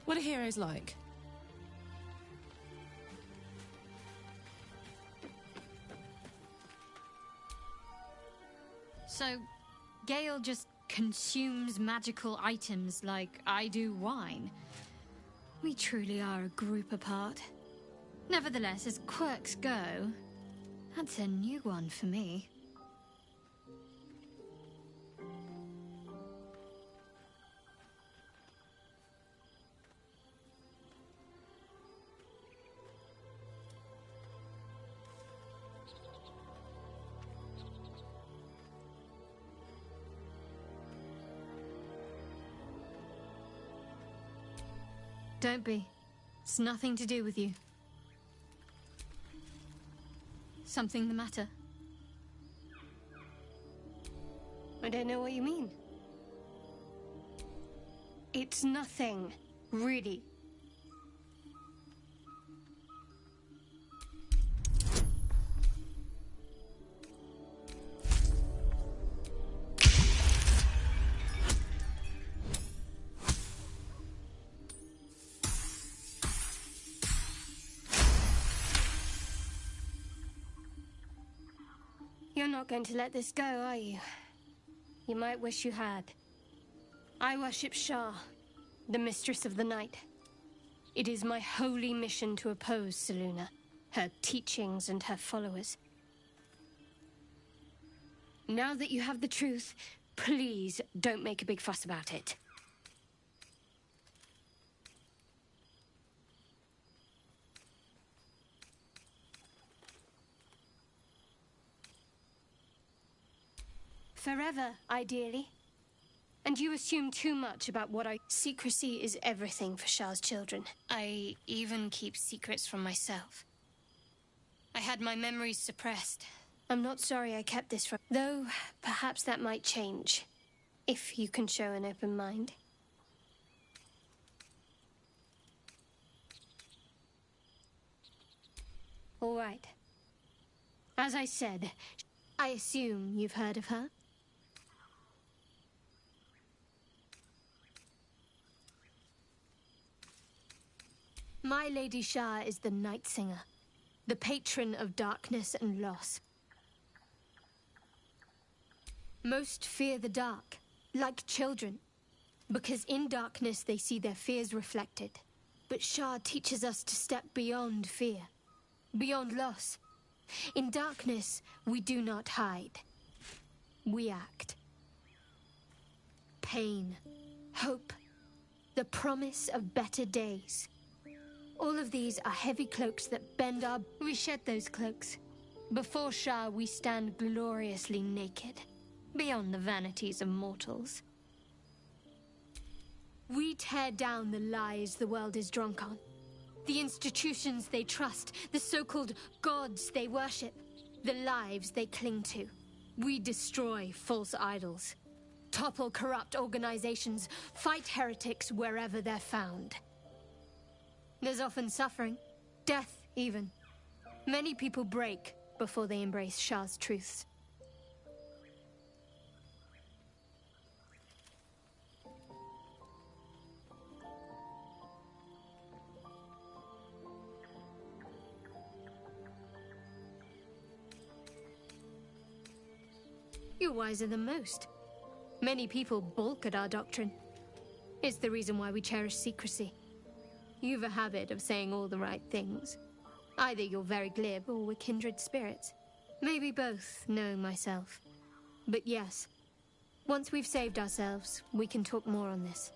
What are heroes like? So, Gale just consumes magical items like I do wine. We truly are a group apart. Nevertheless, as quirks go, that's a new one for me. Don't be. It's nothing to do with you. Something the matter? I don't know what you mean. It's nothing, really. You're not going to let this go, are you? You might wish you had. I worship Shah, the Mistress of the Night. It is my holy mission to oppose Selûne, her teachings and her followers. Now that you have the truth, please don't make a big fuss about it. Forever, ideally. And you assume too much about what I... Secrecy is everything for Shah's children. I even keep secrets from myself. I had my memories suppressed. I'm not sorry I kept this from... Though, perhaps that might change. If you can show an open mind. All right. As I said, I assume you've heard of her? My Lady Shah is the Night Singer, the patron of darkness and loss. Most fear the dark, like children, because in darkness they see their fears reflected. But Shah teaches us to step beyond fear, beyond loss. In darkness, we do not hide. We act. Pain, hope, the promise of better days. All of these are heavy cloaks that bend our... We shed those cloaks. Before Shah, we stand gloriously naked, beyond the vanities of mortals. We tear down the lies the world is drunk on. The institutions they trust, the so-called gods they worship, the lives they cling to. We destroy false idols, topple corrupt organizations, fight heretics wherever they're found. There's often suffering, death even. Many people break before they embrace Shah's truths. You're wiser than most. Many people balk at our doctrine. It's the reason why we cherish secrecy. You've a habit of saying all the right things. Either you're very glib or we're kindred spirits. Maybe both, knowing myself. But yes, once we've saved ourselves, we can talk more on this.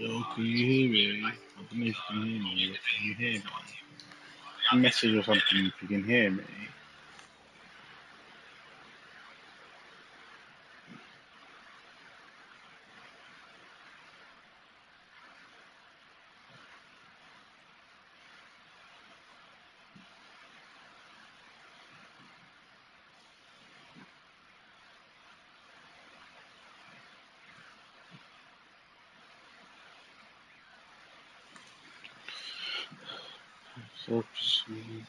Yo, can you hear me? I don't know if you can hear me. Can you hear me? Message or something if you can hear me. So, this please.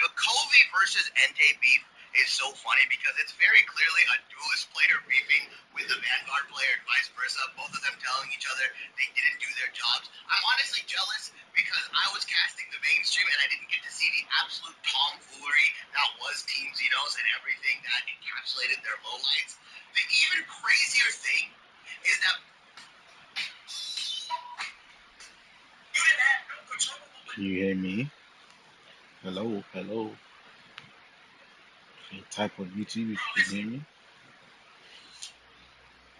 The Colby versus Entei beef is so funny because it's very clearly a duelist player beefing with the Vanguard player and vice versa. Both of them telling each other they didn't do their jobs. I'm honestly jealous because I was casting the mainstream and I didn't get to see the absolute tomfoolery that was Team Xenos and everything that encapsulated their lowlights. The even crazier thing is that Can you hear me? Hello, hello. Can you type on YouTube if you can hear me?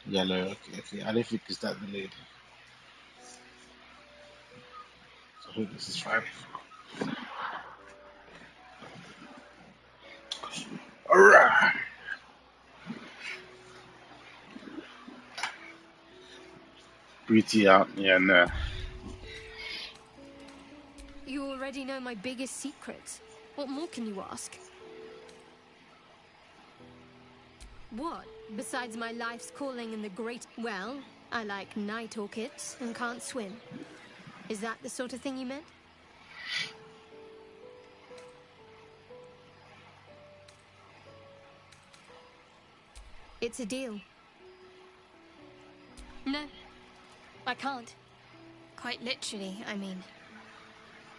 Yellow, okay. I don't think it's that delayed. So I think this is 5. Alright. Breathe out, yeah, no. You already know my biggest secrets. What more can you ask? What? Besides my life's calling in the great... Well, I like night orchids and can't swim. Is that the sort of thing you meant? It's a deal. No, I can't. Quite literally, I mean.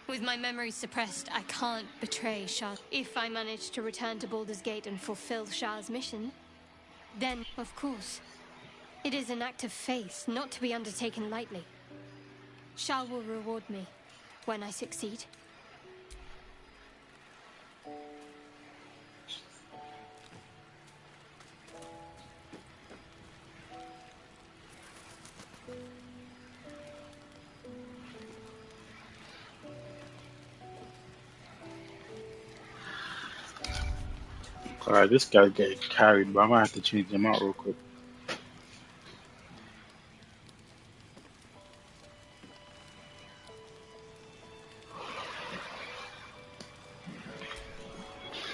With my memories suppressed, I can't betray Shah. If I manage to return to Baldur's Gate and fulfill Shah's mission, then, of course, it is an act of faith, not to be undertaken lightly. Shah will reward me when I succeed. Alright, this guy's getting carried, but I might have to change him out real quick.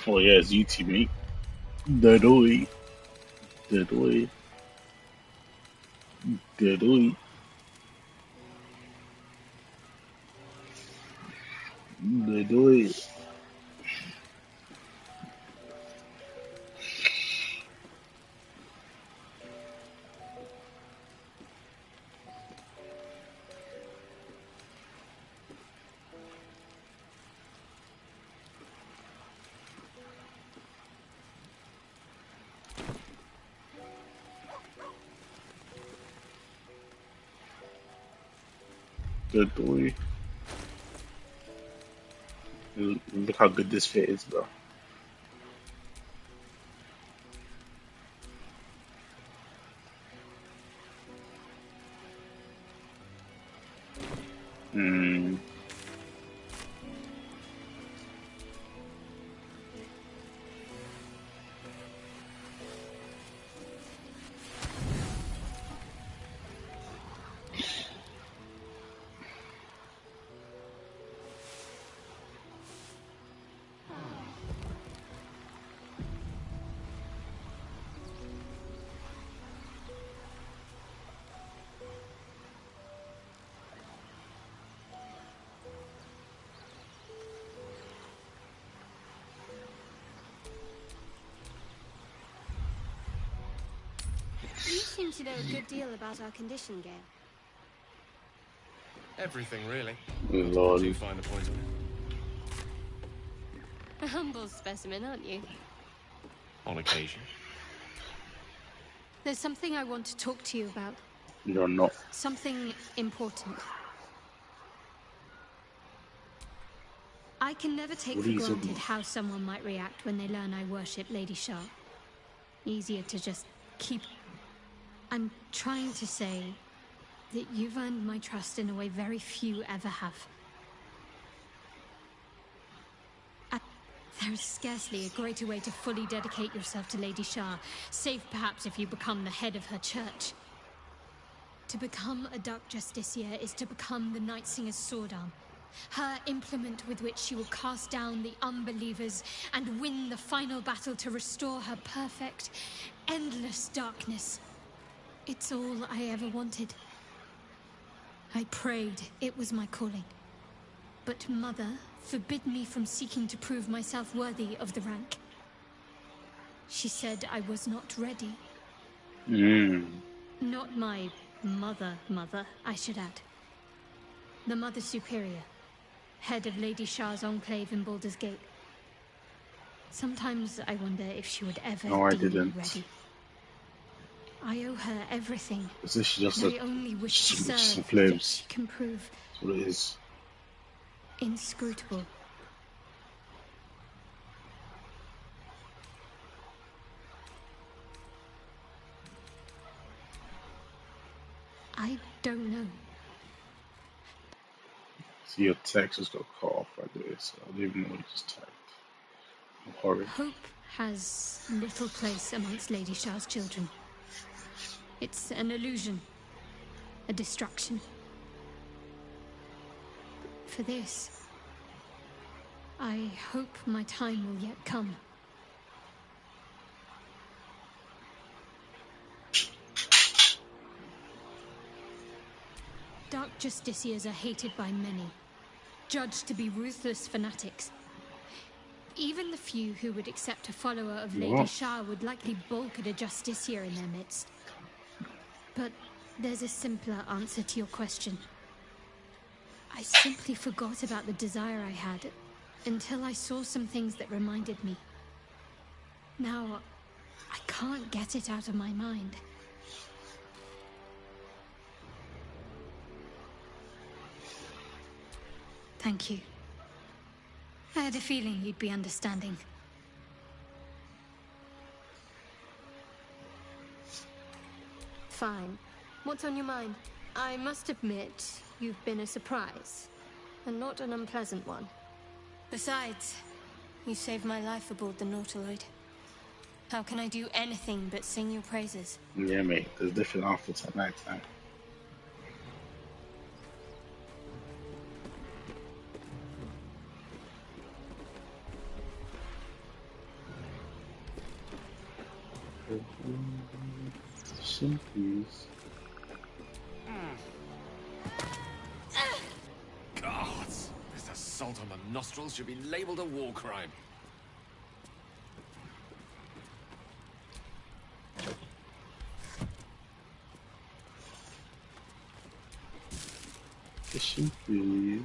Oh yeah, it's UT, mate. Dead oi. Dead oi. Dead oi. Dead oi. Dead oi. Look how good this fit is, bro. Hmm. You seem to know a good deal about our condition, Gale. Everything, really. Lord. Do find a point on it. A humble specimen, aren't you? On occasion. There's something I want to talk to you about. You're not. Something important. I can never take What for are you granted talking how someone might react when they learn I worship Lady Shah. Easier to just keep... I'm trying to say that you've earned my trust in a way very few ever have. There is scarcely a greater way to fully dedicate yourself to Lady Shah, save perhaps if you become the head of her church. To become a Dark Justiciar is to become the Night Singer's sword arm, her implement with which she will cast down the unbelievers and win the final battle to restore her perfect, endless darkness. It's all I ever wanted. I prayed it was my calling. But Mother forbid me from seeking to prove myself worthy of the rank. She said I was not ready. Not my mother, I should add. The Mother Superior, head of Lady Shah's enclave in Baldur's Gate. Sometimes I wonder if she would ever deem me ready. I owe her everything. Is this just I only wish to serve some that flames? she can prove That's what it is. inscrutable. don't know. See, your text just got cut off right there, so I don't even know what you just typed. I'm horrid. Hope has little place amongst Lady Shah's children. It's an illusion, a distraction. For this, I hope my time will yet come. Dark Justiciars are hated by many, judged to be ruthless fanatics. Even the few who would accept a follower of Lady Shah would likely balk at a Justiciar in their midst. But there's a simpler answer to your question. I simply forgot about the desire I had until I saw some things that reminded me. Now, I can't get it out of my mind. Thank you. I had a feeling you'd be understanding. Fine. What's on your mind? I must admit, you've been a surprise. And not an unpleasant one. Besides, you saved my life aboard the Nautiloid. How can I do anything but sing your praises? Yeah, mate. There's different outfits at night time. Please. God, this assault on the nostrils should be labeled a war crime. Fishing, please.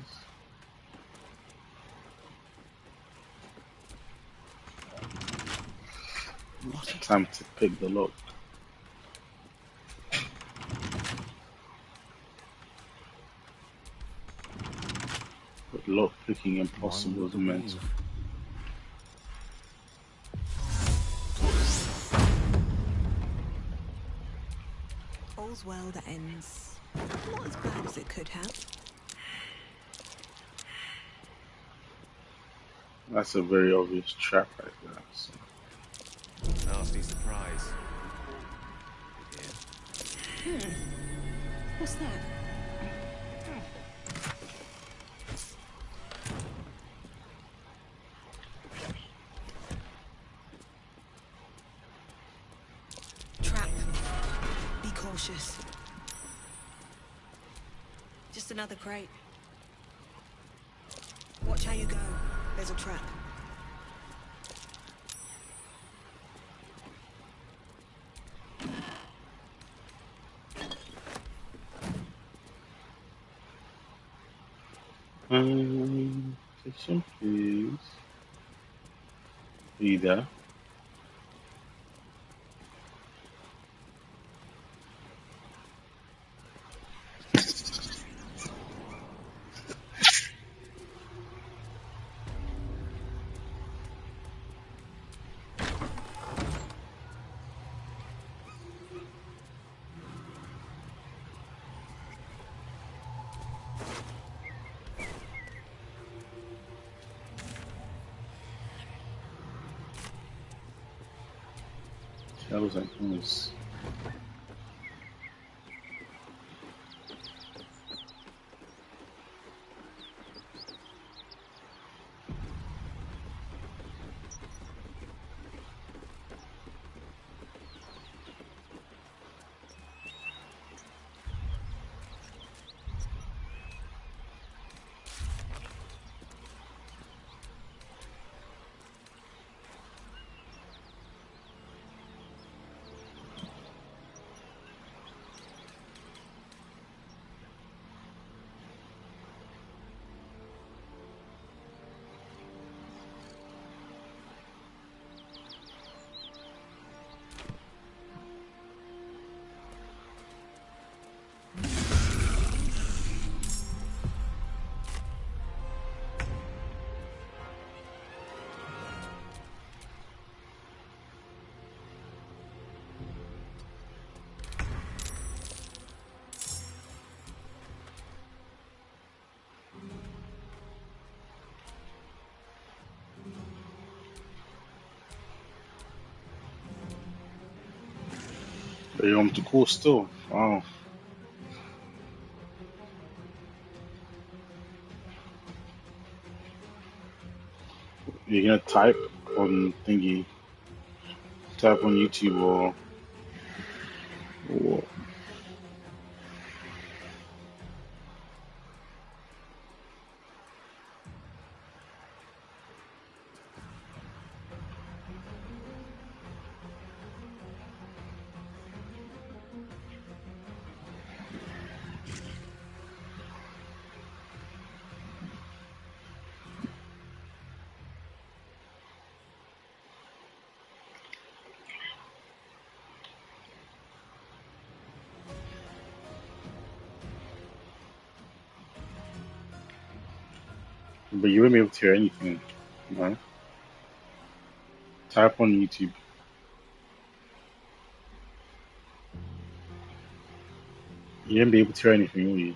What a time to pick the lock. But lock picking impossible is mental. All's well that ends not as bad as it could have. That's a very obvious trap right there. So. Nasty surprise. What's that? Trap. Be cautious. Just another crate. Watch how you go. There's a trap. Kitchen, please. Be there. Shells and things. So you're on the course still? Wow. You're gonna type on thingy, type on YouTube or but you won't be able to hear anything. No. Type on YouTube. You won't be able to hear anything, will you?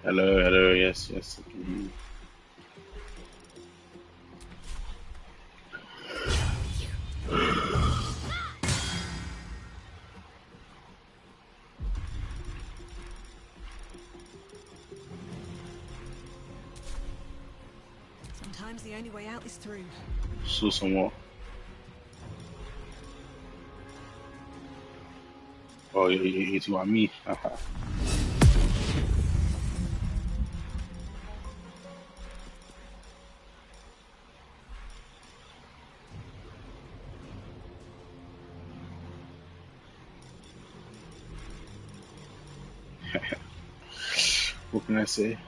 Hello, hello, yes, yes. I can hear you. Sometimes the only way out is through. So somewhat. Oh, you talking about me? What can I say?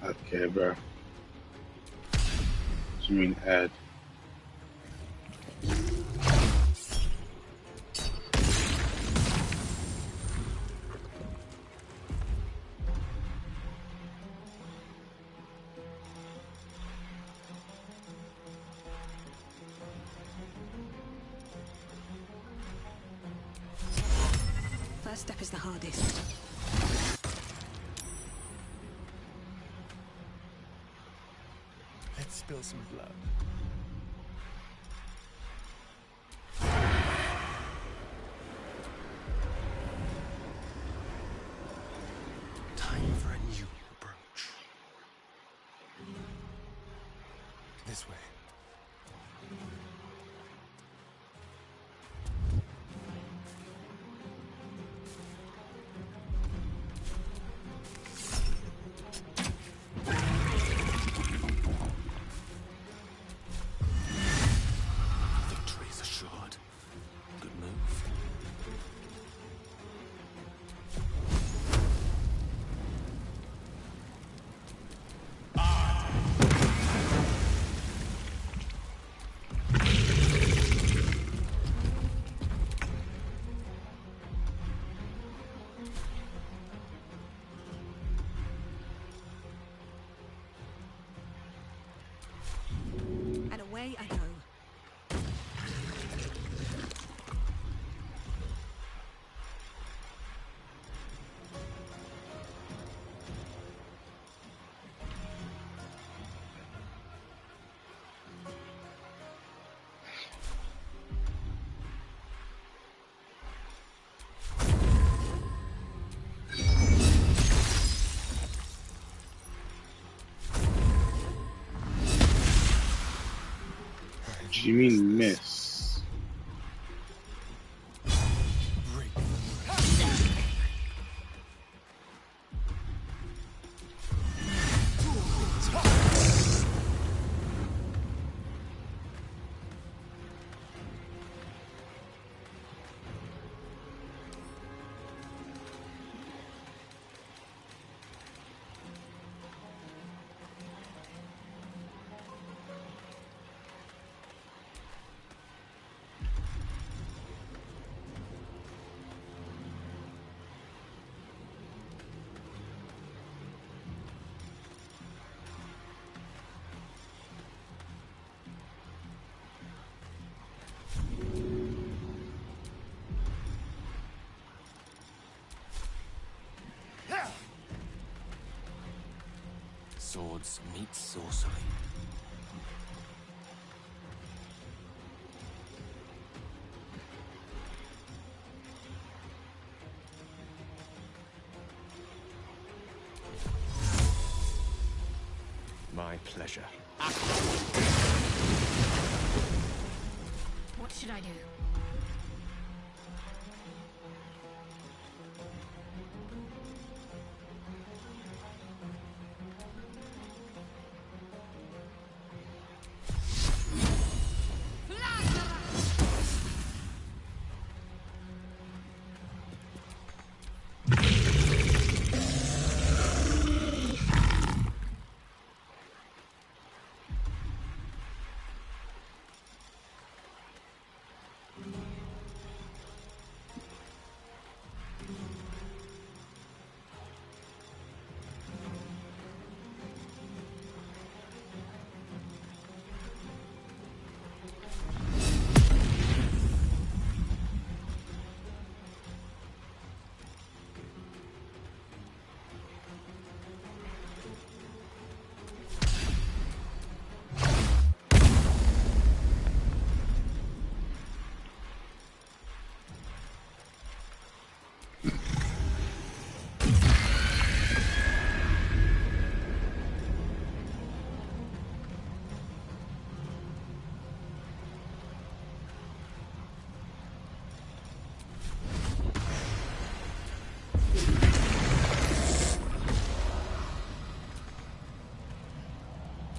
Okay, bro. What do you mean add? First step is the hardest. Let's spill some blood. Time for a new approach. This way. Victory's assured. Good move. And away I go. Do you mean miss? Swords meet sorcery. My pleasure. What should I do?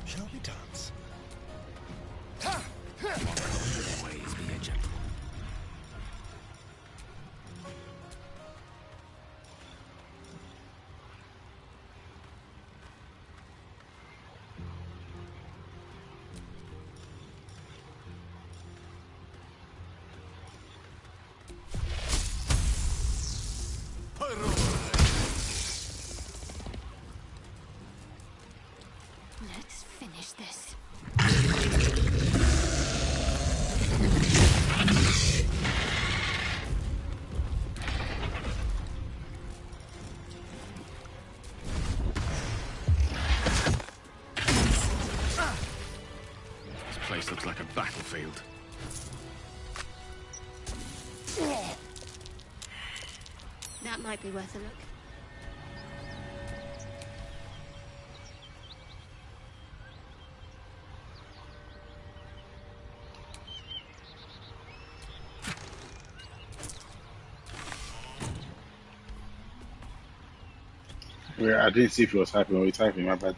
Shall we dance? Always be a gentleman. Let's finish this. This place looks like a battlefield. That might be worth a look. Yeah, I didn't see if you were typing. Were you typing? My bad.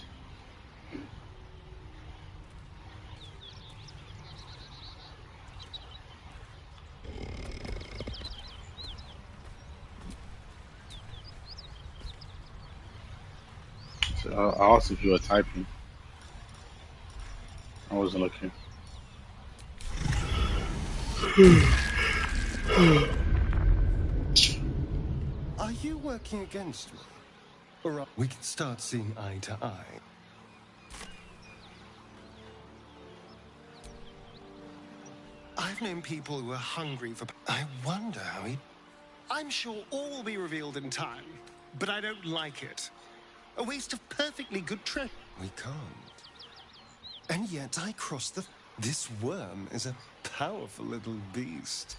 So I asked if you were typing. I wasn't looking. Are you working against me? Or we can start seeing eye to eye. I've known people who are hungry for... I wonder how he... I'm sure all will be revealed in time, but I don't like it. A waste of perfectly good treasure. We can't. And yet I crossed the... This worm is a powerful little beast.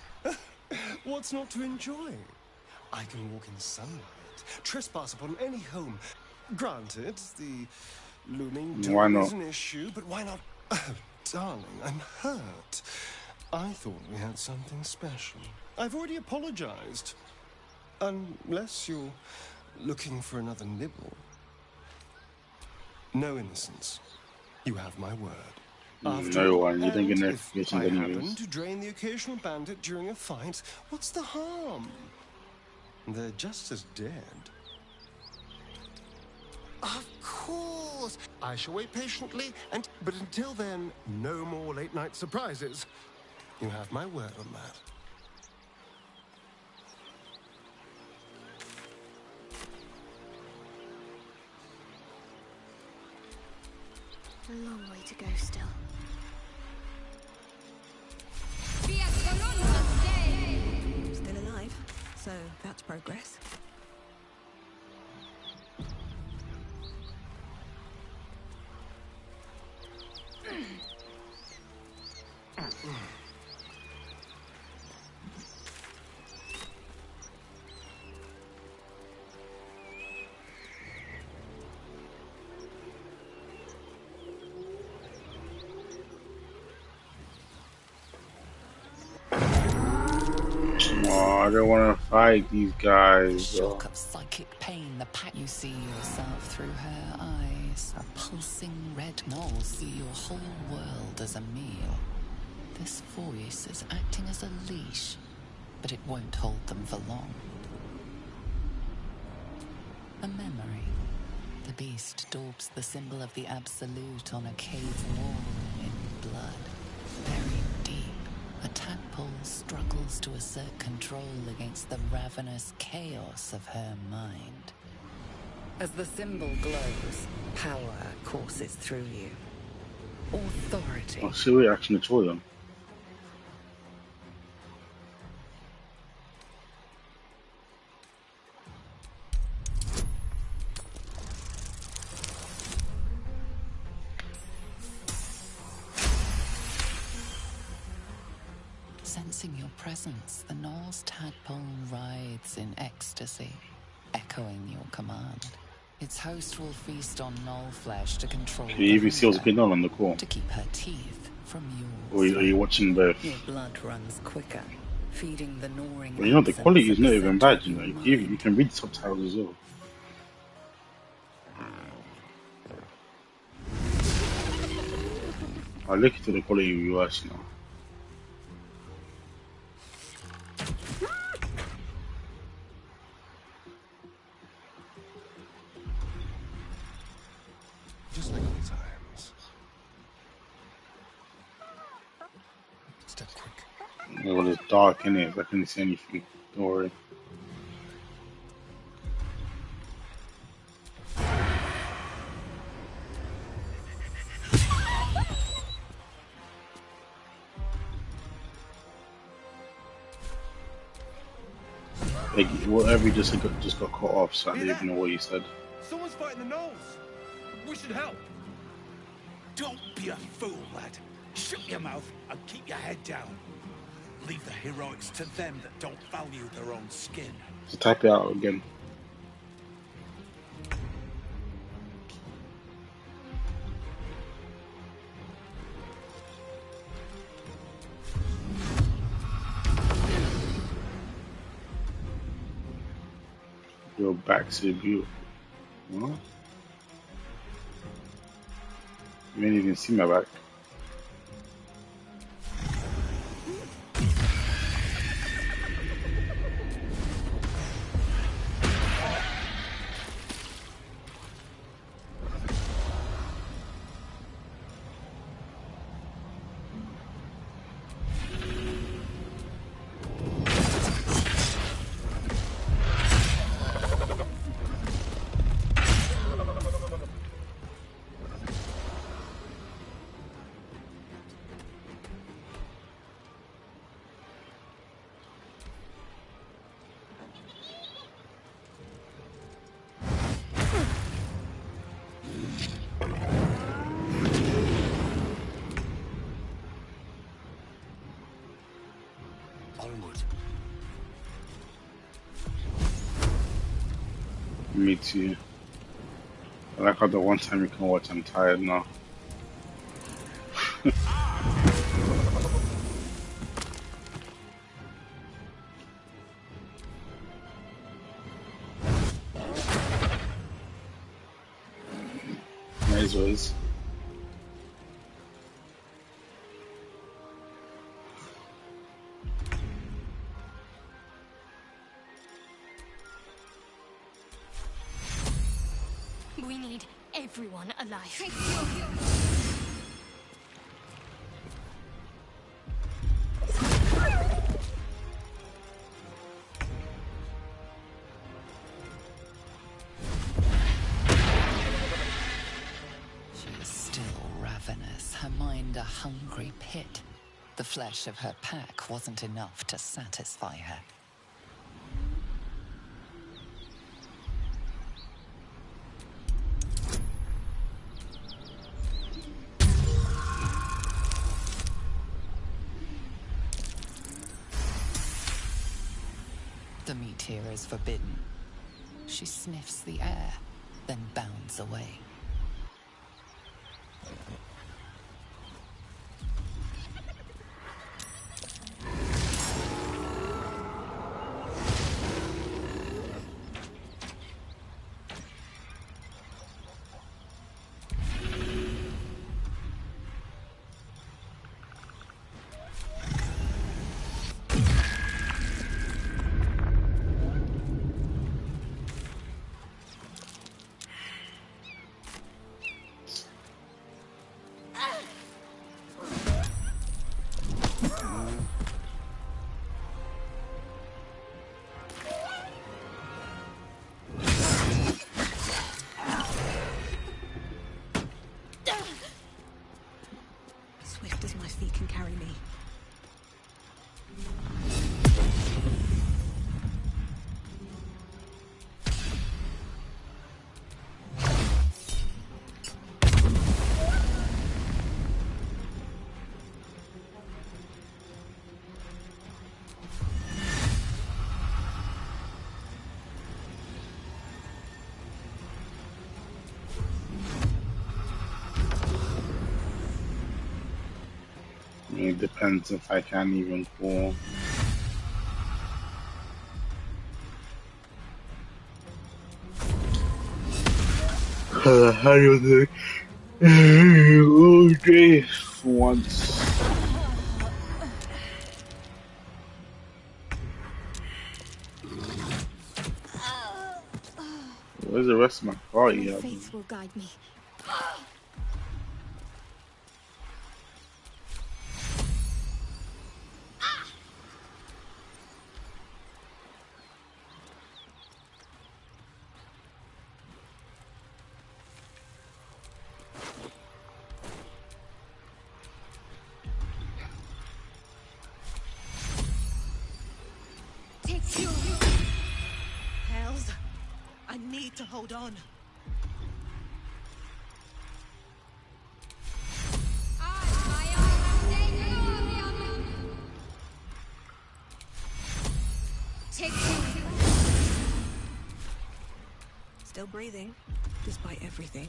What's not to enjoy? I can walk in sunlight, trespass upon any home. Granted, the looming Why doom not? is an issue, but why not? Oh, darling, I'm hurt. I thought we had something special. I've already apologized. Unless you're looking for another nibble. No innocence. You have my word. After No all, one. You didn't get and notifications if I happen anyways. to drain the occasional bandit during a fight, what's the harm? They're just as dead. Of course! I shall wait patiently, but until then, no more late-night surprises. You have my word on that. A long way to go still. Still alive, so that's progress. I don't want to fight these guys. Shock of psychic pain, the pack you see yourself through her eyes. A pulsing red knoll, see your whole world as a meal. This voice is acting as a leash, but it won't hold them for long. A memory. The beast daubs the symbol of the Absolute on a cave wall in blood. Buried deep, a tadpole struggles to assert control against the ravenous chaos of her mind. As the symbol glows, power courses through you. Authority. I'll see reaction to them. Sensing your presence, the Gnoll's tadpole writhes in ecstasy, echoing your command. Its host will feast on Gnoll flesh to control Can you even see what's going on the call? to keep her teeth from Or are you watching both? Your blood runs quicker, feeding the gnawing. Well, you know, the quality is not even bad, you know. You can read subtitles as well. I look into the quality of US now. Just like old times. Step quick. Well, it's dark in it, so I couldn't see anything. Don't worry. Like, whatever just got cut off, so I didn't even know what you said. Someone's fighting the Knolls. We should help. Don't be a fool, lad. Shut your mouth and keep your head down. Leave the heroics to them that don't value their own skin. So type it out again. Your back's so beautiful. What? You didn't even see my back. Onward. Me too. I like how the one time you can watch, I'm tired now. Nice was. We need everyone alive. She is still ravenous, her mind a hungry pit. The flesh of her pack wasn't enough to satisfy her. The meat here is forbidden. She sniffs the air, then bounds away. It depends if I can even call. How do you think? Oh, day for once. Where's the rest of my party? My faith will guide me. Take you. Hells, I need to hold on. Take you. Still breathing, despite everything.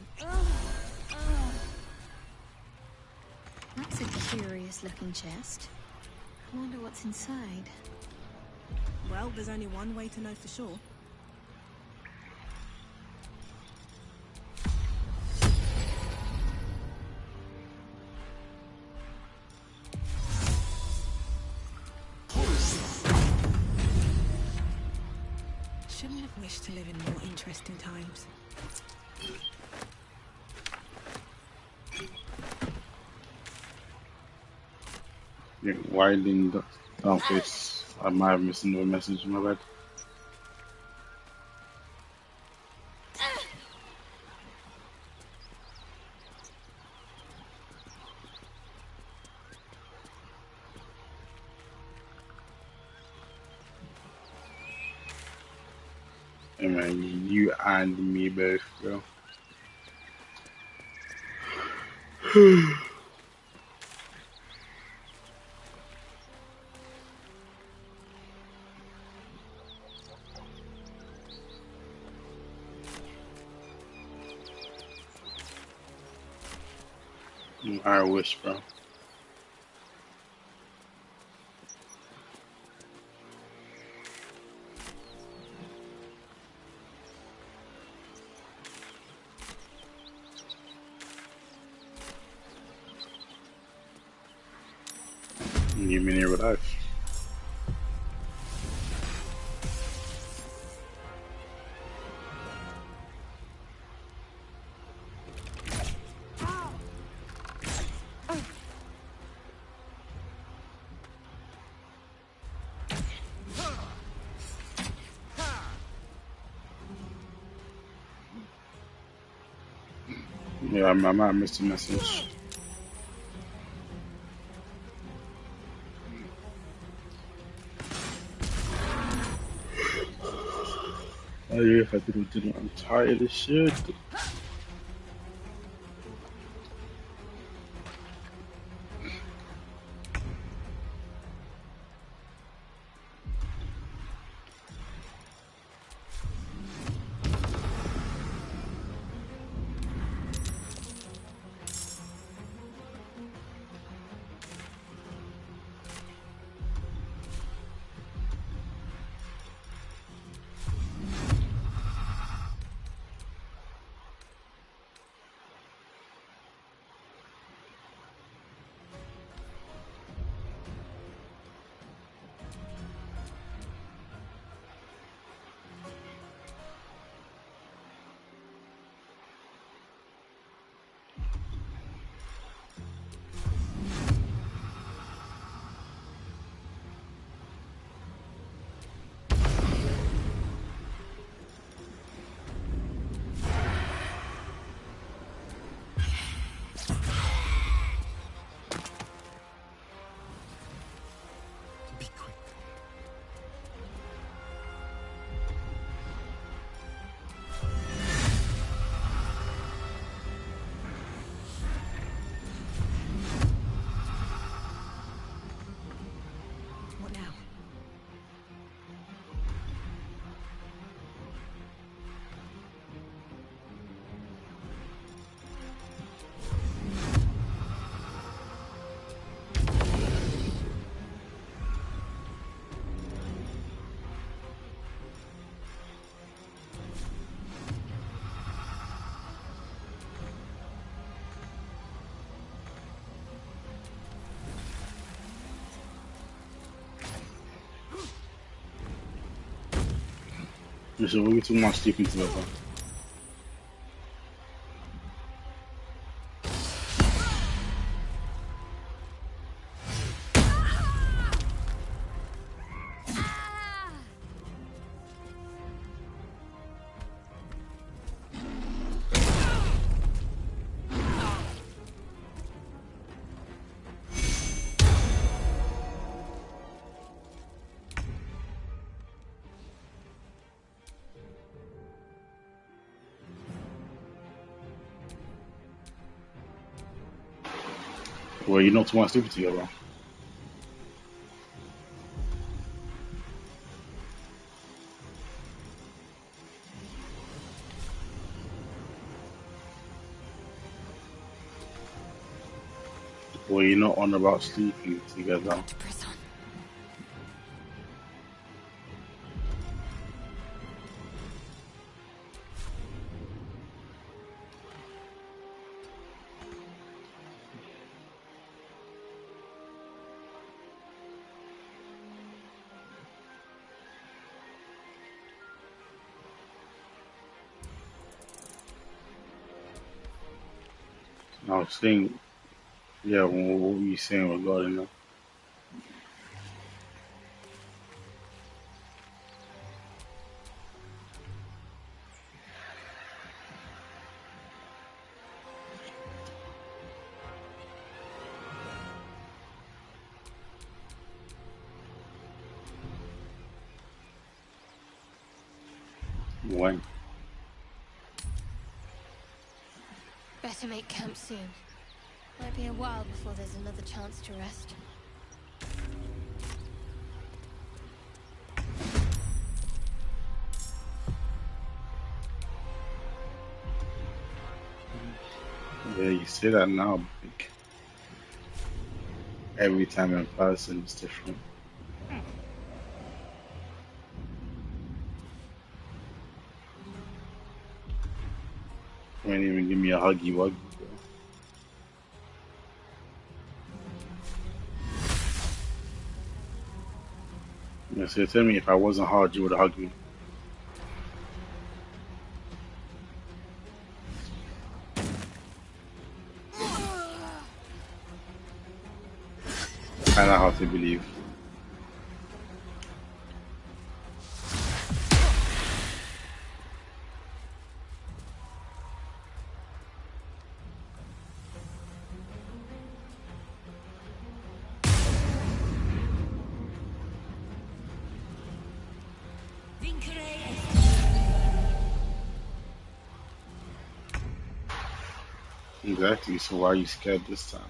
That's a curious looking chest. I wonder what's inside. Well, there's only one way to know for sure. Shouldn't have wished to live in more interesting times. Yeah, why didn't the office? I might have missed another message, my bad. Hey man, you and me both, bro. I wish, bro. You mean here with us? Yeah, I might have missed a message. Oh yeah, if I didn't, I'm tired of shit. So we're too much sleeping together. Well, you're not too much sleeping together. Well, you're not on about sleeping together. I was saying, yeah, what were you saying regarding that? When? Better make camp soon. Might be a while before there's another chance to rest. Yeah, you say that now, but like, every time in person is different. You ain't even give me a huggy wuggy, bro. Yeah, so tell me if I wasn't hard, you would have hugged me. Kinda hard to believe. Exactly, so why are you scared this time?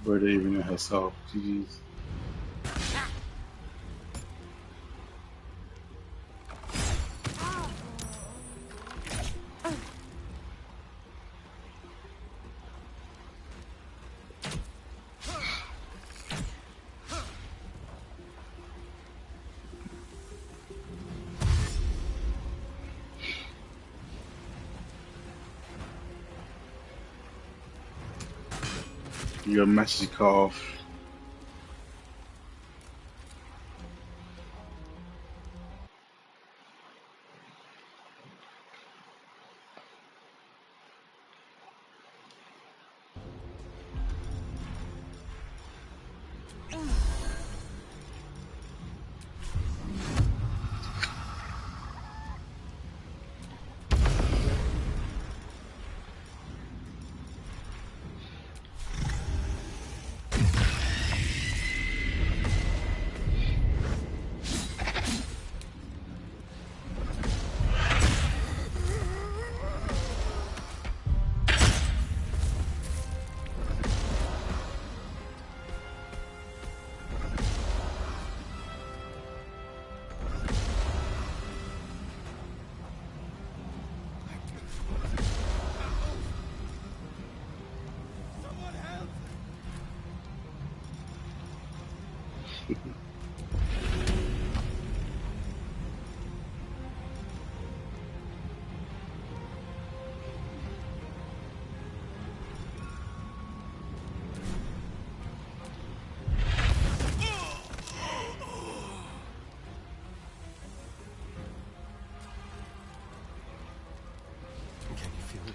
Brother even in herself. GG's. Your message cut off.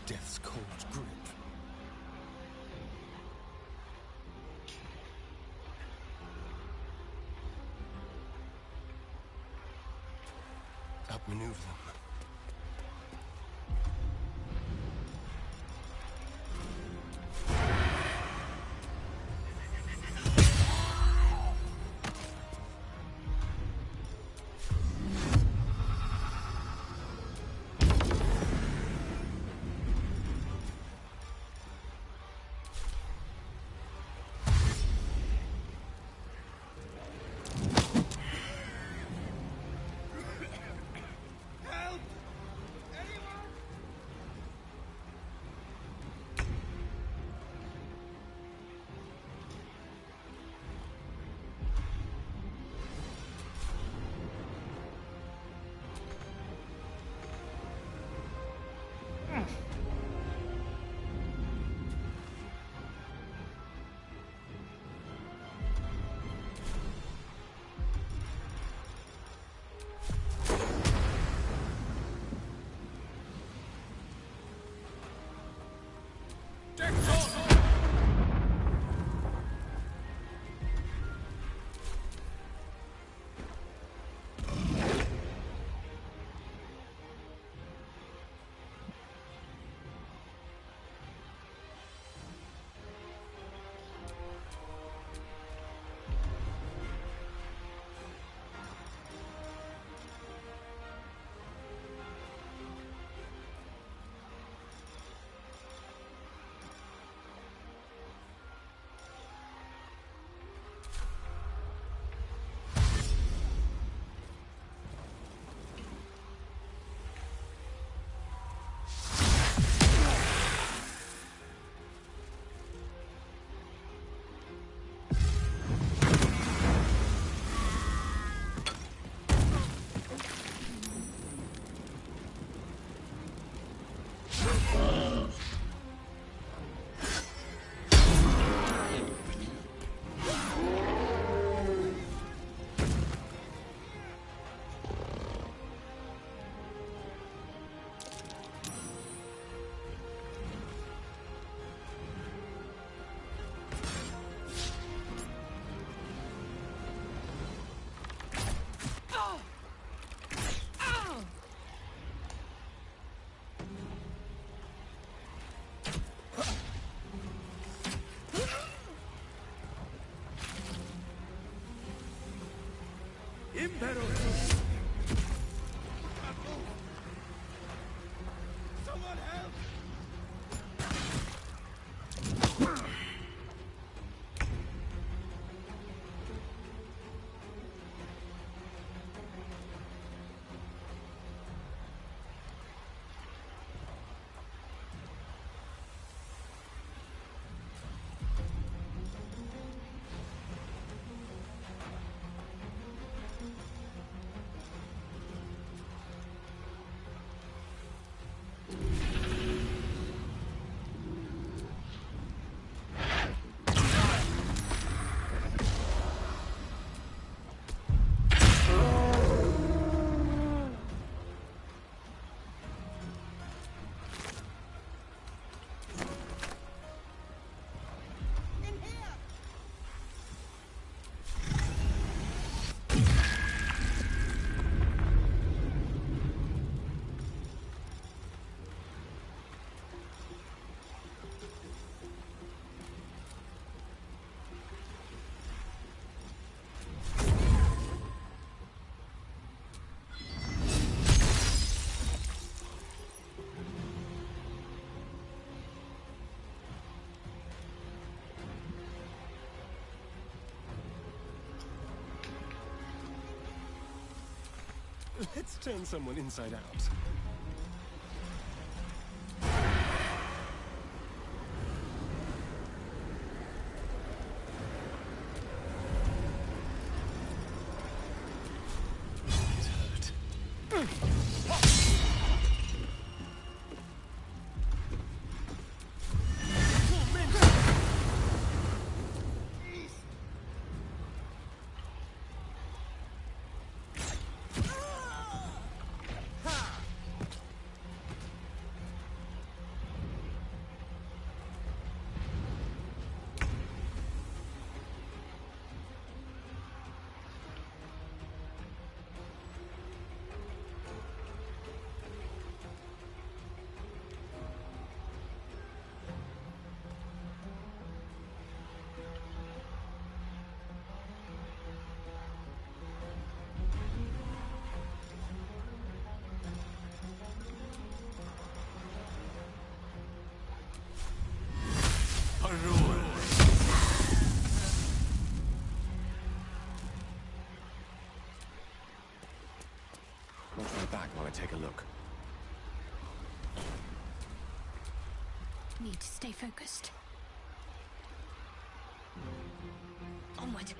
death's cold grip. Outmaneuver them. Impero! Someone help! Let's turn someone inside out. just need to stay focused. Onward.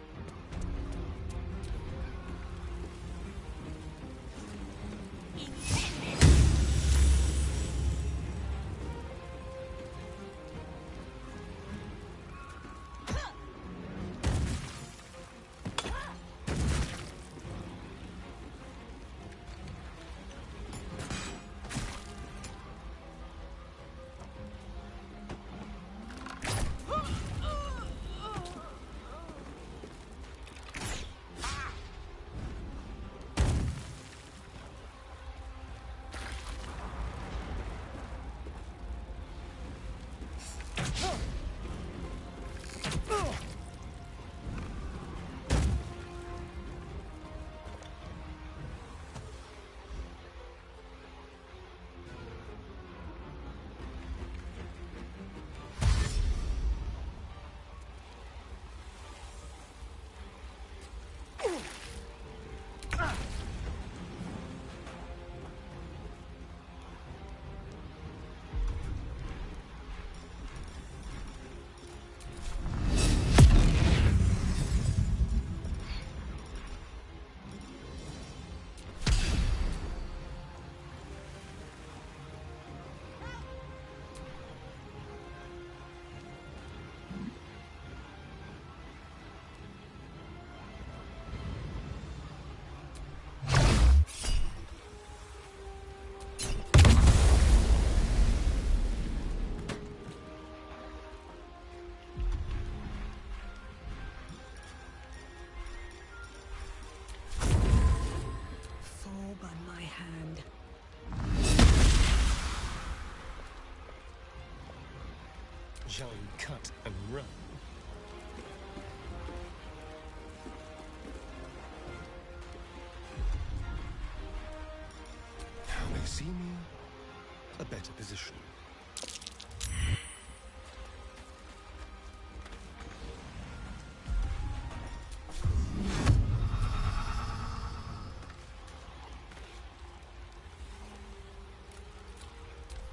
Shall we cut and run? Now they see me, a better position.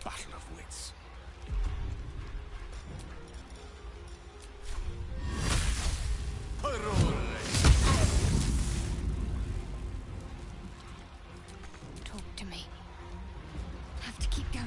Battle of wits. Talk to me. Have to keep going.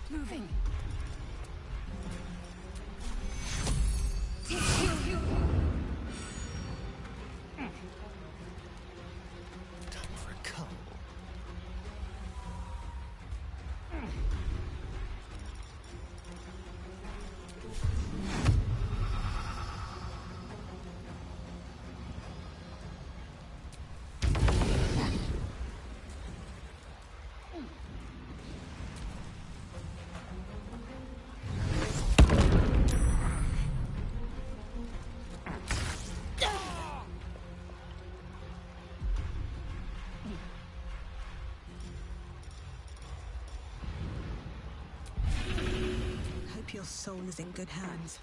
Moving. Time for a cull. Hope your soul is in good hands.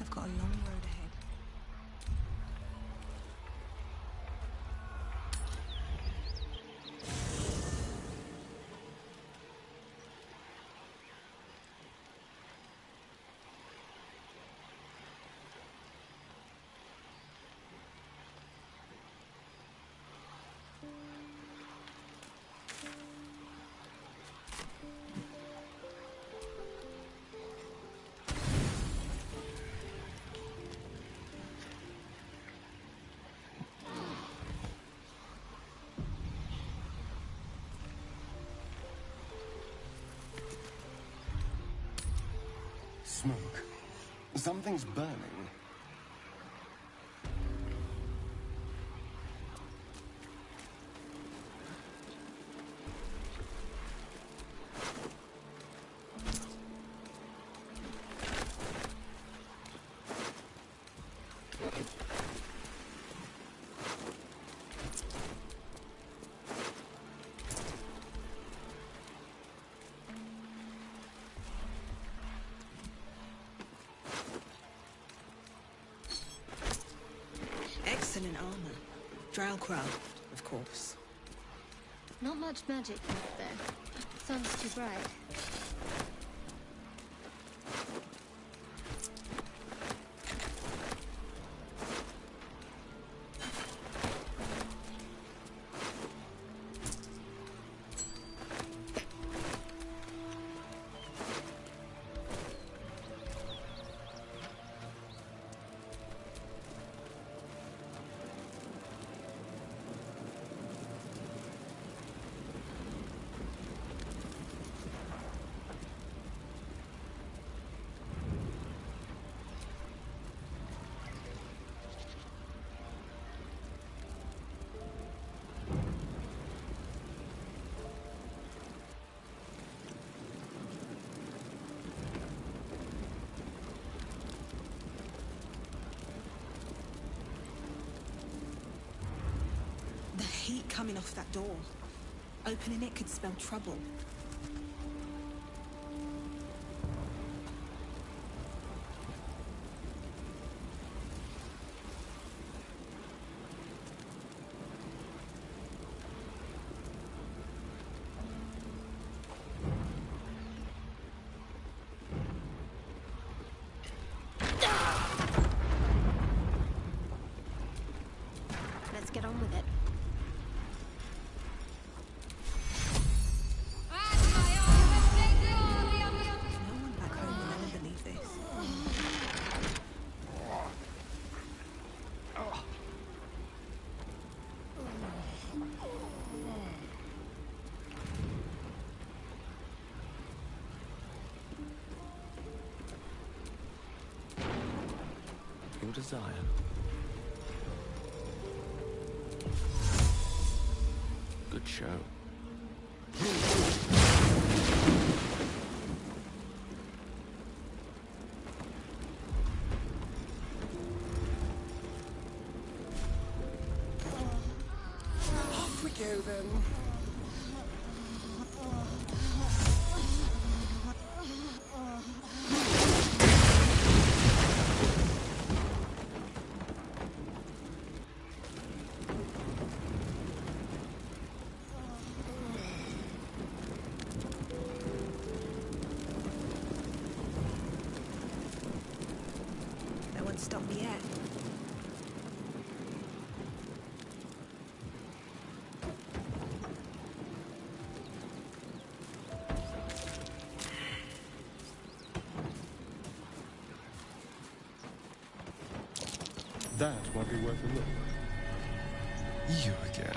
I've got a long road ahead. Smoke. Something's burning. Excellent armor. Drowcraft, of course. Not much magic left there. Sun's too bright. The heat coming off that door. Opening it could spell trouble. Let's get on with it. No one back home will ever believe this. Your desire. Good show. Off we go then. No one stopped me yet. That might be worth a look. You again.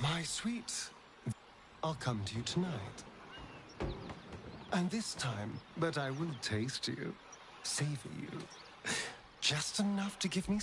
My sweet, I'll come to you tonight. And this time, but I will taste you, savor you, just enough to give me.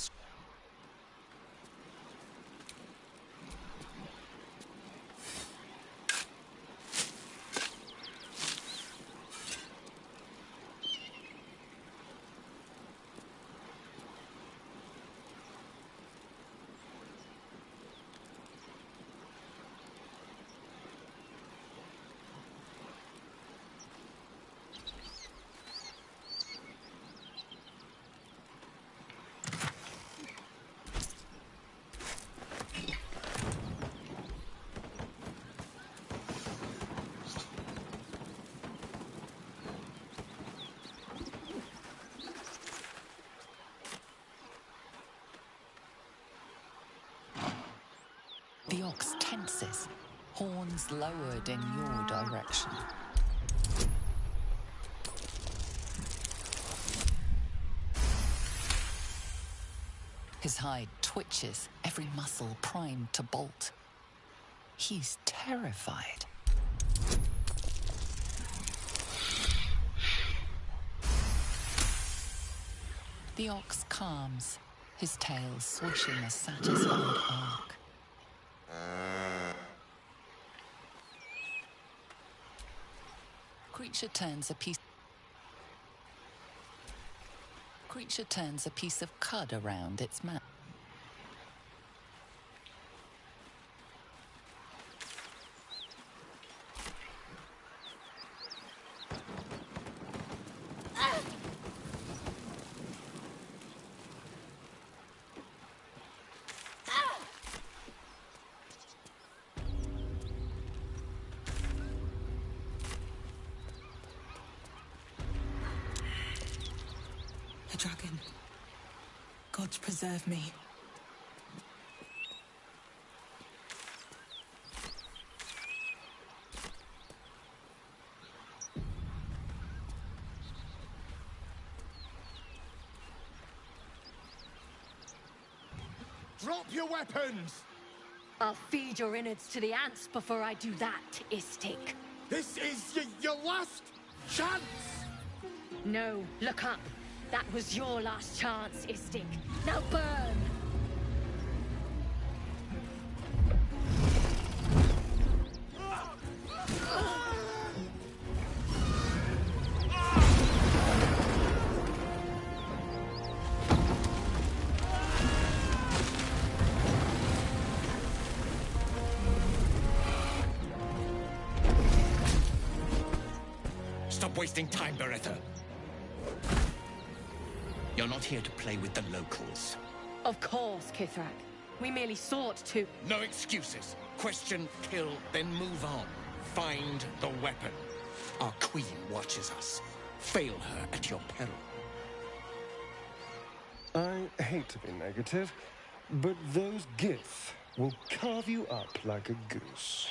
advances, horns lowered in your direction. His hide twitches, every muscle primed to bolt. He's terrified. The ox calms, his tail swishing a satisfied arc. Creature turns a piece of cud around its mouth. A dragon. Gods preserve me. Drop your weapons! I'll feed your innards to the ants before I do that, Istik. This is your last chance! No, look up. That was your last chance, Istik. Now burn! Stop wasting time, Beretta. You're not here to play with the locals. Of course, Kithrak. We merely sought to... No excuses. Question, kill, then move on. Find the weapon. Our queen watches us. Fail her at your peril. I hate to be negative, but those Gith will carve you up like a goose.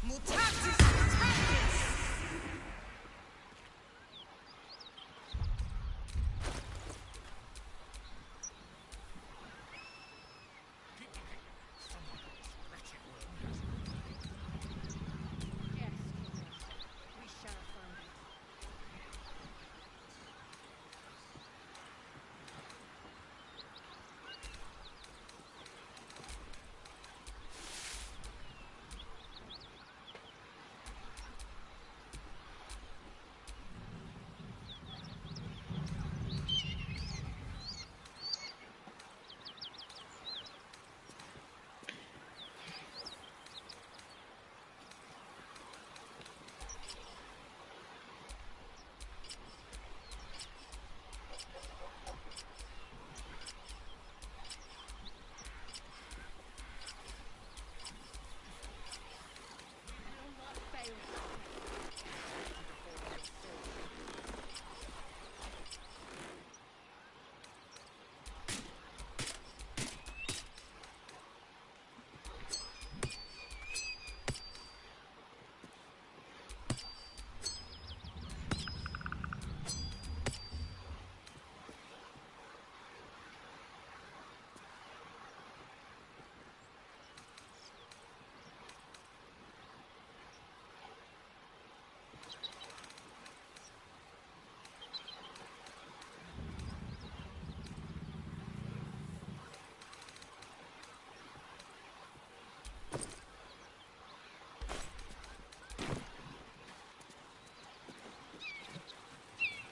Mutatis mutandis!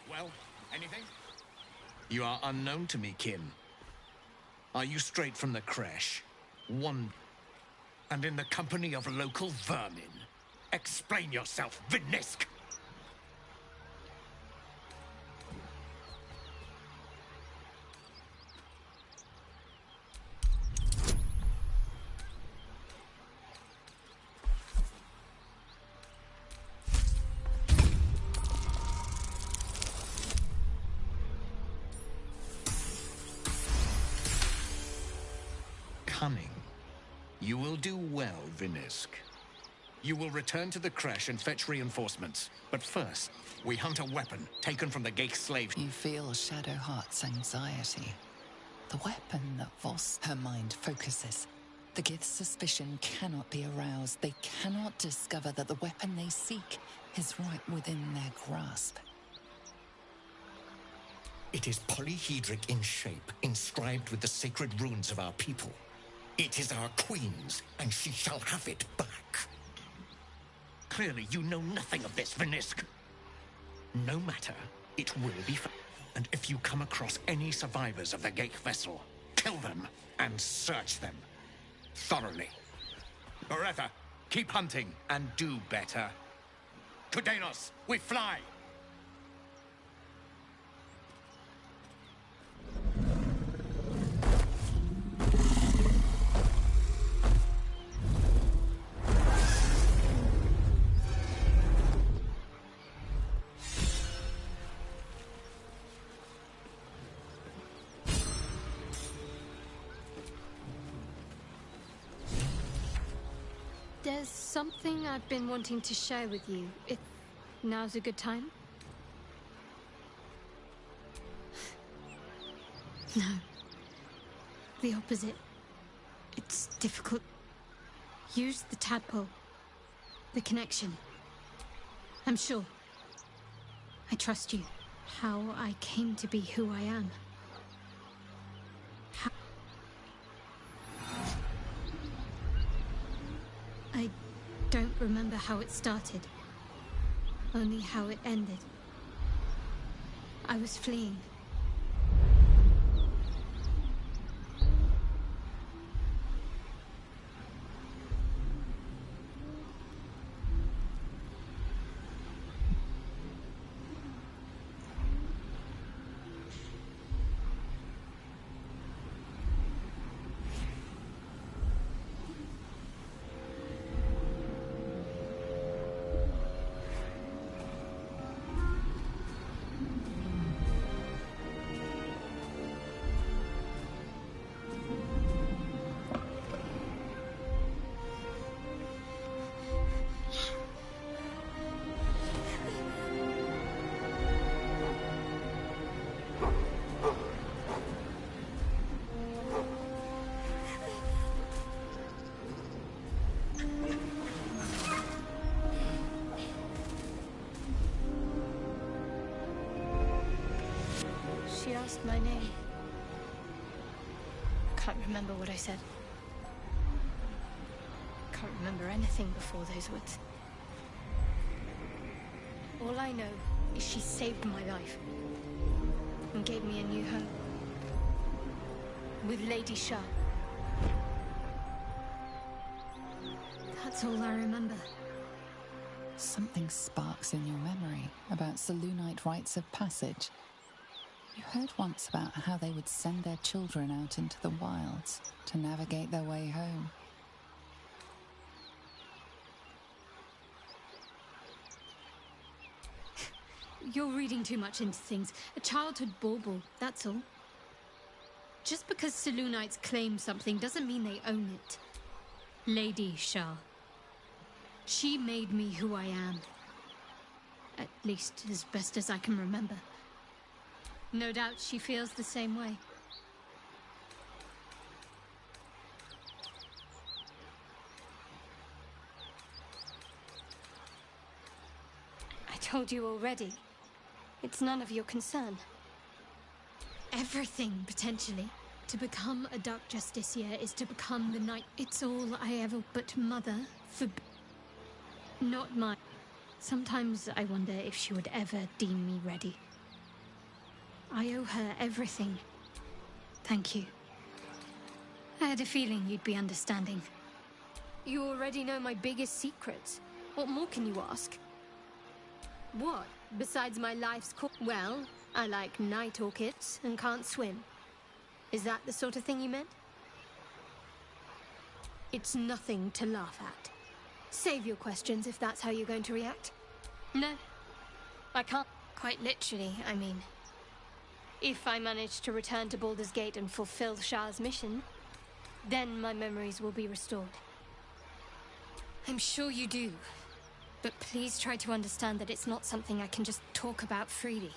Well, anything? You are unknown to me, kin. Are you straight from the creche? And in the company of local vermin? Explain yourself, Vinisk! Cunning. You will do well, Vinisk. You will return to the creche and fetch reinforcements. But first, we hunt a weapon taken from the Geich slave. You feel Shadowheart's anxiety. The weapon that her mind focuses. The Gith's suspicion cannot be aroused. They cannot discover that the weapon they seek is right within their grasp. It is polyhedric in shape, inscribed with the sacred runes of our people. It is our queen's, and she shall have it back. Clearly, you know nothing of this, Vinisk. No matter, it will be found. And if you come across any survivors of the Geich vessel, kill them and search them thoroughly. Forever, keep hunting and do better. Kudenos, we fly! There's something I've been wanting to share with you, if now's a good time. No. The opposite. It's difficult. Use the tadpole. The connection. I'm sure. I trust you. How I came to be who I am. I don't remember how it started. Only how it ended. I was fleeing. She asked my name. Can't remember what I said. Can't remember anything before those words. All I know is she saved my life and gave me a new home with Lady Shah. That's all I remember. Something sparks in your memory about Selûnite rites of passage. You heard once about how they would send their children out into the wilds to navigate their way home. You're reading too much into things. A childhood bauble, that's all. Just because Selûnites claim something doesn't mean they own it. Lady Shah. She made me who I am. At least as best as I can remember. No doubt she feels the same way. I told you already. It's none of your concern. Everything, potentially. To become a Dark Justiciar is to become the Knight. It's all I ever... But Mother, not mine. Sometimes I wonder if she would ever deem me ready. I owe her everything. Thank you. I had a feeling you'd be understanding. You already know my biggest secrets. What more can you ask? What, besides my life's Well, I like night orchids and can't swim. Is that the sort of thing you meant? It's nothing to laugh at. Save your questions if that's how you're going to react. No, I can't. Quite literally, I mean. If I manage to return to Baldur's Gate and fulfill Shah's mission, then my memories will be restored. I'm sure you do. But please try to understand that it's not something I can just talk about freely.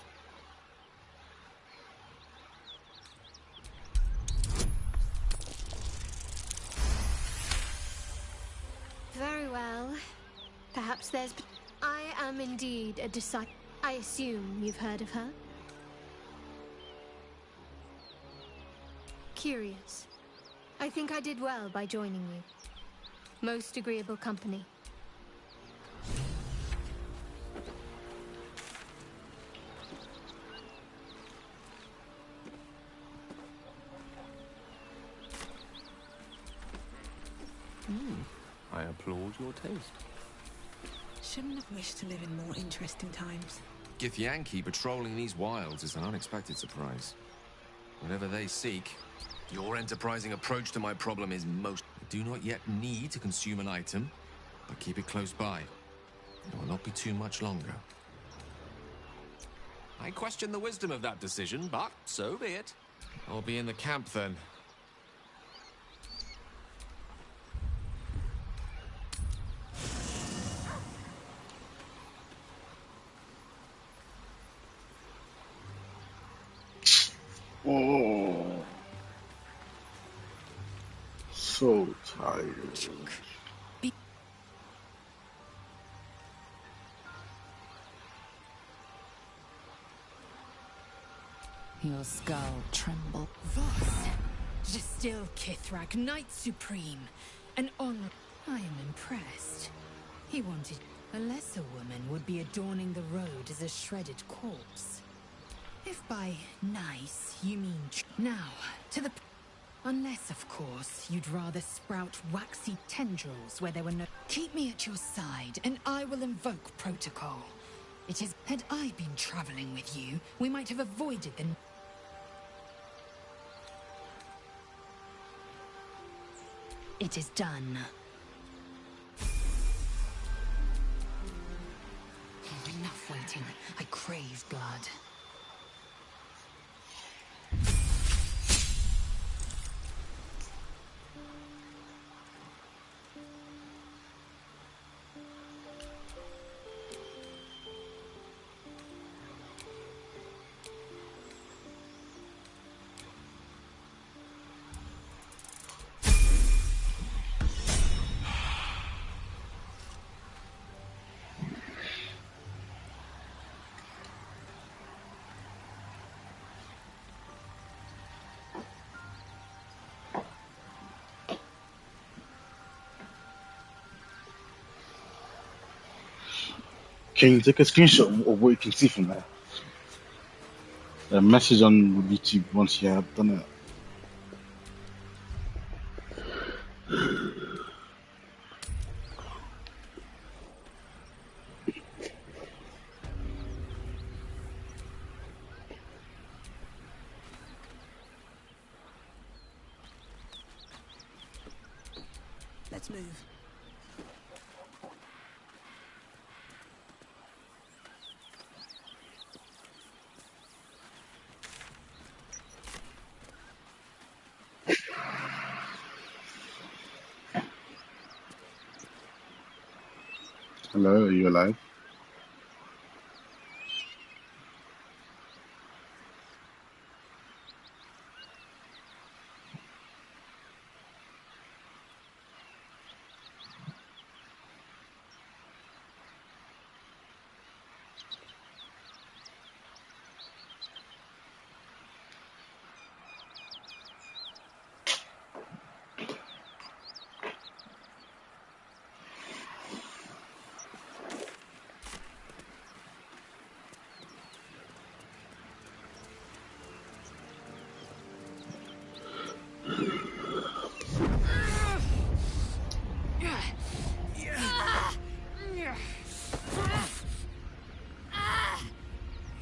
Very well. Perhaps there's... I am indeed a disciple. I assume you've heard of her? Curious. I think I did well by joining you. Most agreeable company. I applaud your taste. Shouldn't have wished to live in more interesting times. Githyanki patrolling these wilds is an unexpected surprise. Whatever they seek, your enterprising approach to my problem is most... I do not yet need to consume an item, but keep it close by. It will not be too much longer. I question the wisdom of that decision, but so be it. I'll be in the camp then. Oh, so tired. Your skull trembled. Voss, Still Kithrak, Knight Supreme, an honor. I am impressed. He wanted a lesser woman would be adorning the road as a shredded corpse. If by nice you mean now to the. Unless, of course, you'd rather sprout waxy tendrils where there were no. Keep me at your side, and I will invoke protocol. It is. Had I been traveling with you, we might have avoided the. It is done. Enough waiting. I crave blood. Can you take a screenshot of what you can see from there? A message on YouTube once you have done it. Let's move. Hello, are you alive?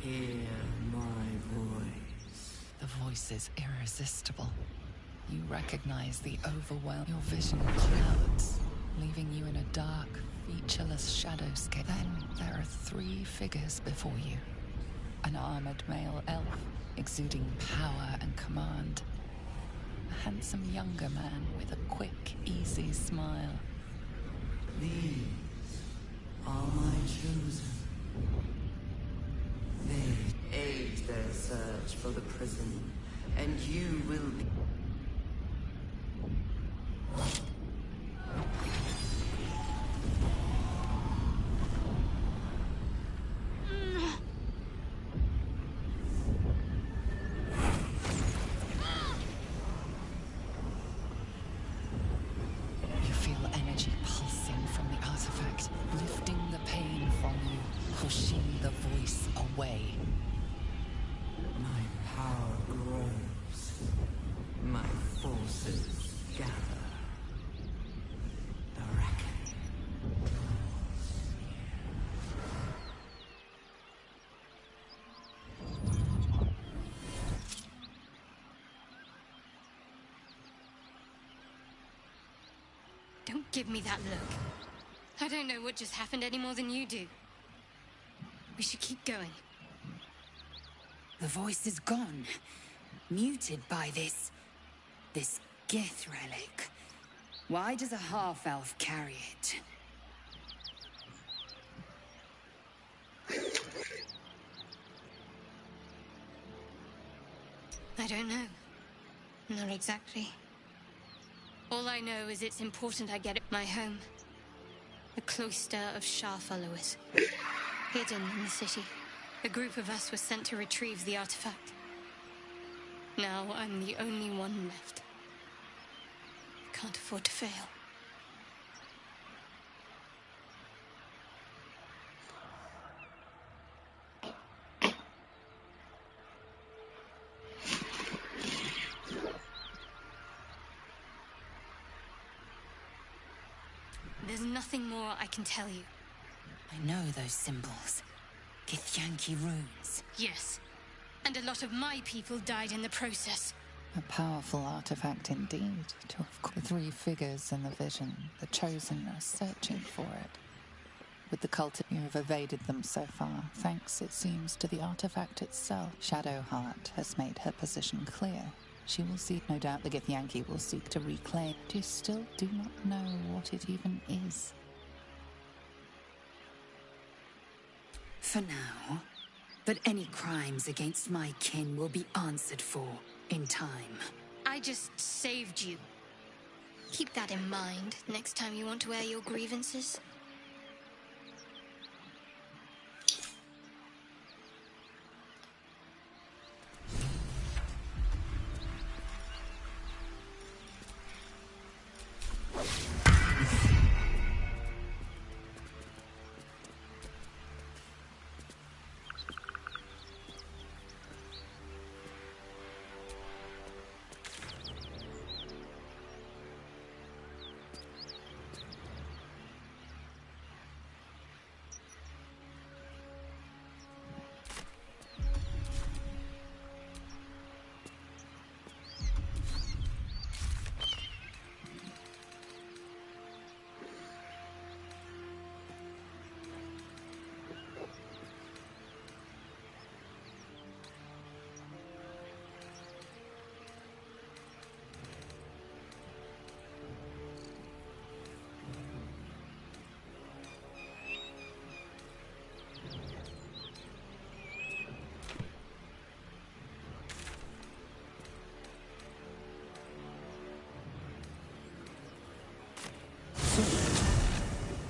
Hear my voice. The voice is irresistible. You recognize the overwhelm. Your vision clouds, leaving you in a dark, featureless shadowscape. Then there are 3 figures before you. An armored male elf, exuding power and command. A handsome younger man with a quick, easy smile. These are my chosen. They aid their search for the prison, and you will be... You feel energy pulsing from the artifact, lifting the pain from you, pushing the voice away. My power grows. My forces gather. The reckoning draws near. Don't give me that look. I don't know what just happened any more than you do. We should keep going. The voice is gone. Muted by this Gith relic. Why does a half-elf carry it? I don't know. Not exactly. All I know is it's important I get it my home. The cloister of Shah followers. Hidden in the city. A group of us were sent to retrieve the artifact. Now I'm the only one left. Can't afford to fail. There's nothing more I can tell you. I know those symbols. Githyanki runes. Yes. And a lot of my people died in the process. A powerful artifact indeed, to have caught the 3 figures in the vision. The Chosen are searching for it. With the cult, you have evaded them so far, thanks, it seems, to the artifact itself. Shadowheart has made her position clear. She will seek, no doubt the Githyanki will seek to reclaim. You still do not know what it even is. For now. But any crimes against my kin will be answered for in time. I just saved you. Keep that in mind next time you want to air your grievances.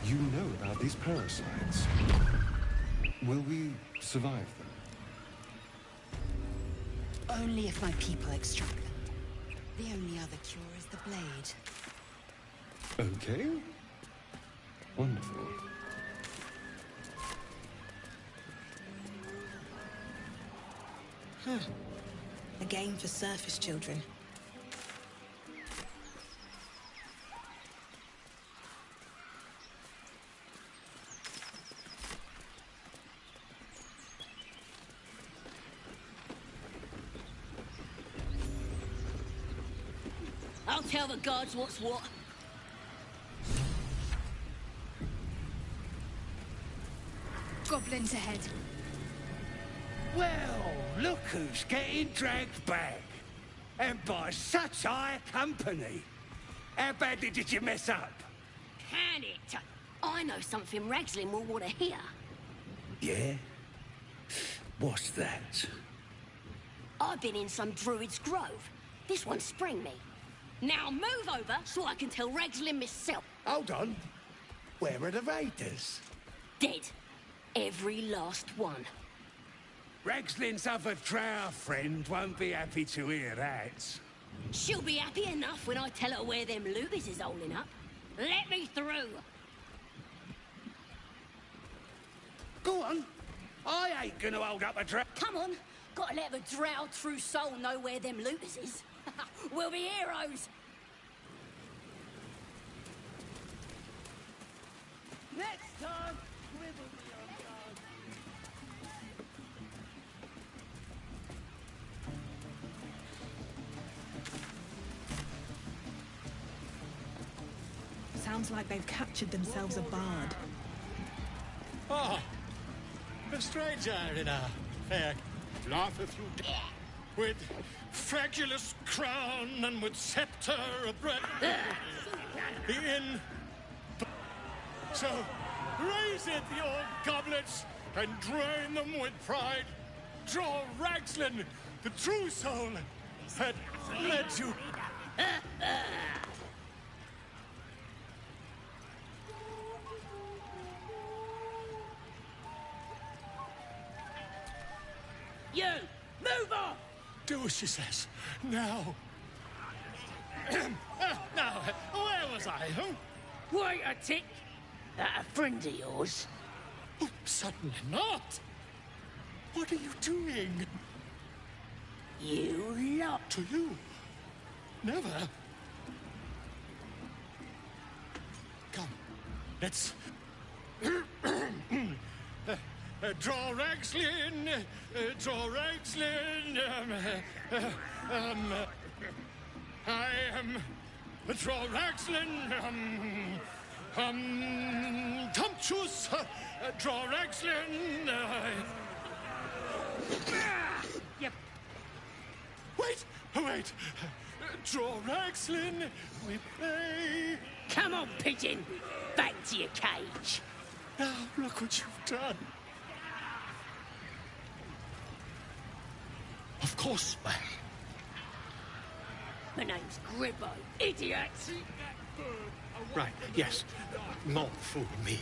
You know about these parasites. Will we survive them? Only if my people extract them. The only other cure is the blade. Okay. Wonderful. Huh. A game for surface children. tell the gods what's what. Goblins ahead. Well, look who's getting dragged back. And by such high company. How badly did you mess up? Can it? I know something Ragslin will want to hear. Yeah? What's that? I've been in some druid's grove. This one sprang me. Now move over so I can tell Ragslin myself. Hold on. Where are the raiders? Dead. Every last one. Ragslin's other drow friend won't be happy to hear that. She'll be happy enough when I tell her where them lubis is holding up. Let me through. Go on. I ain't gonna hold up a drow. Come on. Gotta let the drow true soul know where them lubis is. We'll be heroes. Next time, we will be on guard. Sounds like they've captured themselves a bard. Ah, a stranger in a fair laugheth you with fragulous crown and with scepter abreast. In so raise it, your goblets, and drain them with pride. Draw Ragslin, the true soul, had led you. You! Move on! Do as she says. Now. Now, where was I, huh? Wait a tick. That a friend of yours? Oh, certainly not. What are you doing? You lot. To you? Never. Come, let's... draw Ragslin, draw Ragslin, I am... draw Ragslin, Tumptuous, draw Ragslin, Yep. Wait, wait, draw Ragslin, we play... Come on, pigeon! Back to your cage! Now, look what you've done. Of course, ma'am. My name's Gribbo, idiot! Right, yes. Not fool me.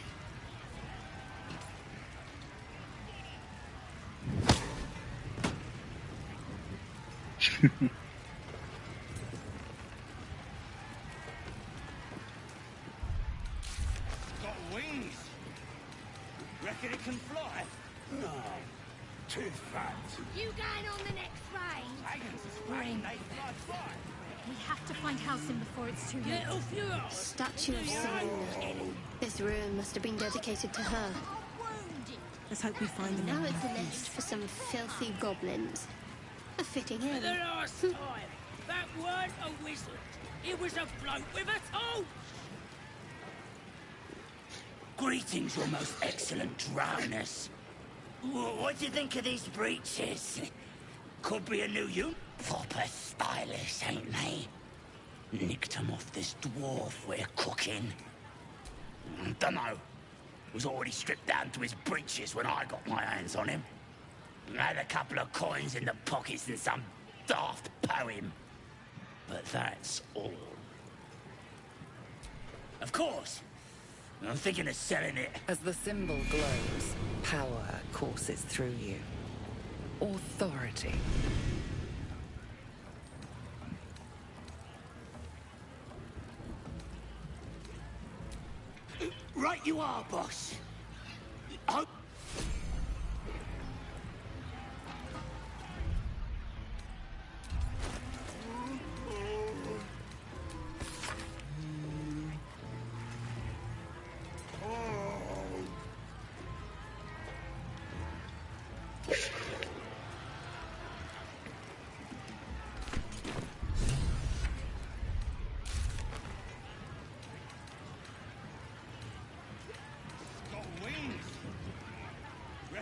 Got wings. Reckon it can fly? No. Too fat. You going on the next raid? Spring. We have to find Halcyon before it's too late. Get off your ass! Statue of Selena. This ruin must have been dedicated to her. Let's hope we find them. Now it's a nest for some filthy goblins. A fitting For end. the last time, that weren't a wizard. It was a bloke with a torch! Greetings, your most excellent drowners. What do you think of these breeches? Could be a new unit. Proper stylish, ain't they? Nicked 'em off this dwarf we're cooking. Dunno. Was already stripped down to his breeches when I got my hands on him. Had a couple of coins in the pockets and some daft poem. But that's all. Of course. I'm thinking of selling it. As the symbol glows, power courses through you. Authority. Right you are, boss. Oh.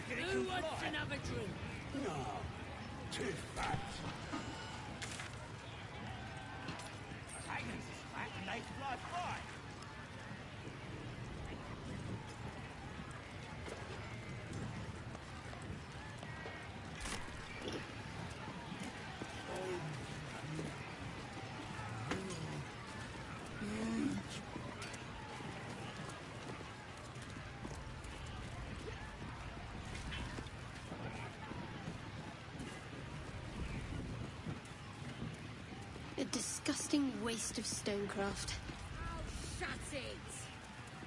reckon it Who can wants fly? another drink? No, too fat. Dragons is fat and they fly. A disgusting waste of stonecraft. Oh, shut it!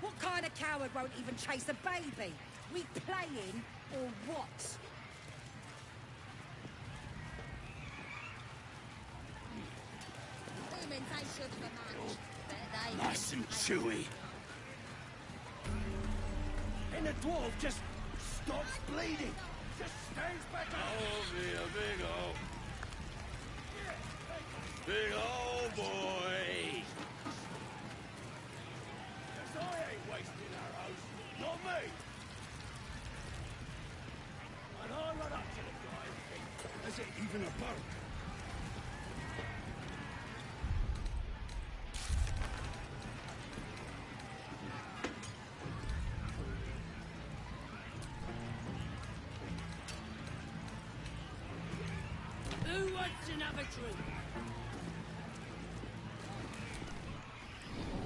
What kind of coward won't even chase a baby? We playing or what? Women, they should for much, but they... Nice and chewy. And the dwarf just stops bleeding. Just stands back up. Oh, be a big old boy. Cause I ain't wasting arrows. Not me. And I run up to the guy and think, is it even a boat? Who wants another drink?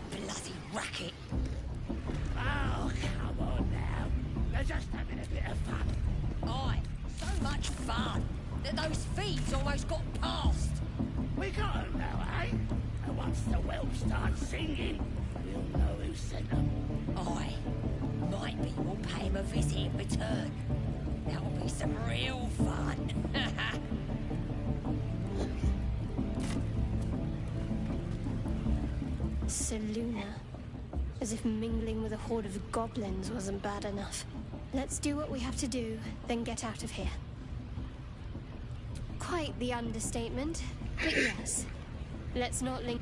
Bloody racket! Oh, come on now. They're just having a bit of fun. Aye, so much fun that those thieves almost got past. We got 'em now, eh? And once the whelps start singing, we'll know who sent them. Aye, might be we'll pay him a visit in return. That'll be some real fun. Seluna. As if mingling with a horde of goblins wasn't bad enough. Let's do what we have to do, then get out of here. Quite the understatement, but yes. Let's not link.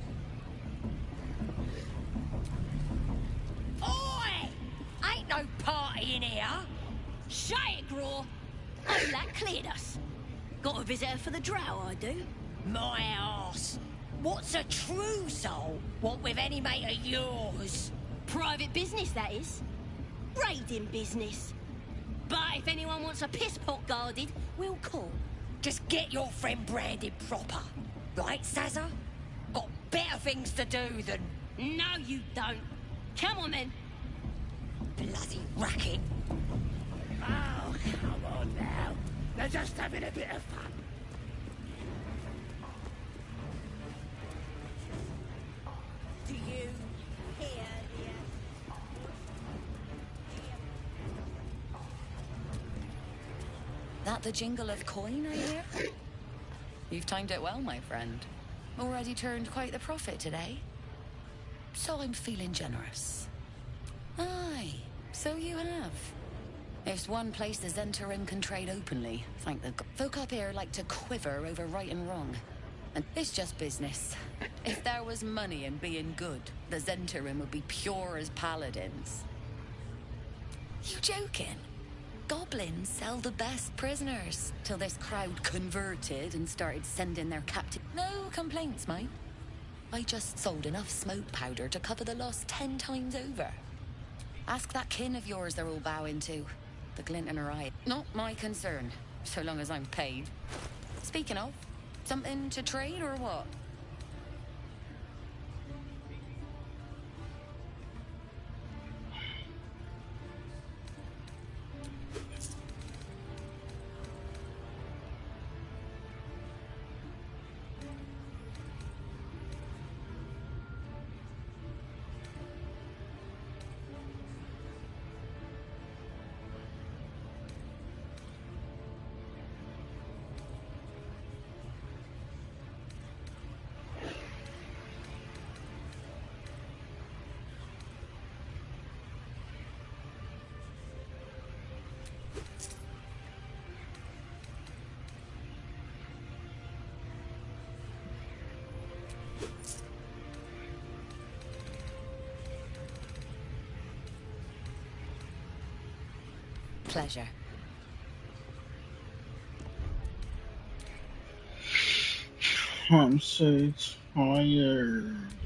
Oi! Ain't no party in here. Shut it, Graw. Oh, that cleared us. Got a visitor for the drow, I do. My arse. What's a true soul want with any mate of yours? Private business, that is. Raiding business. But if anyone wants a piss pot guarded, we'll call. Just get your friend branded proper. Right, Sazza? Got better things to do than... No, you don't. Come on, then. Bloody racket. Oh, come on now. They're just having a bit of fun. Do you hear the... That the jingle of coin, I hear? You've timed it well, my friend. Already turned quite the profit today. So I'm feeling generous. Aye, so you have. There's one place the Zentarim can trade openly, thank the folk up here like to quiver over right and wrong. And it's just business. If there was money in being good, the Zentarim would be pure as paladins. You joking? Goblins sell the best prisoners, till this crowd converted and started sending their captive. No complaints, mate. I just sold enough smoke powder to cover the loss 10 times over. Ask that kin of yours they're all bowing to. The glint in her eye. Not my concern, so long as I'm paid. Speaking of, something to trade or what? Pleasure. I'm so tired.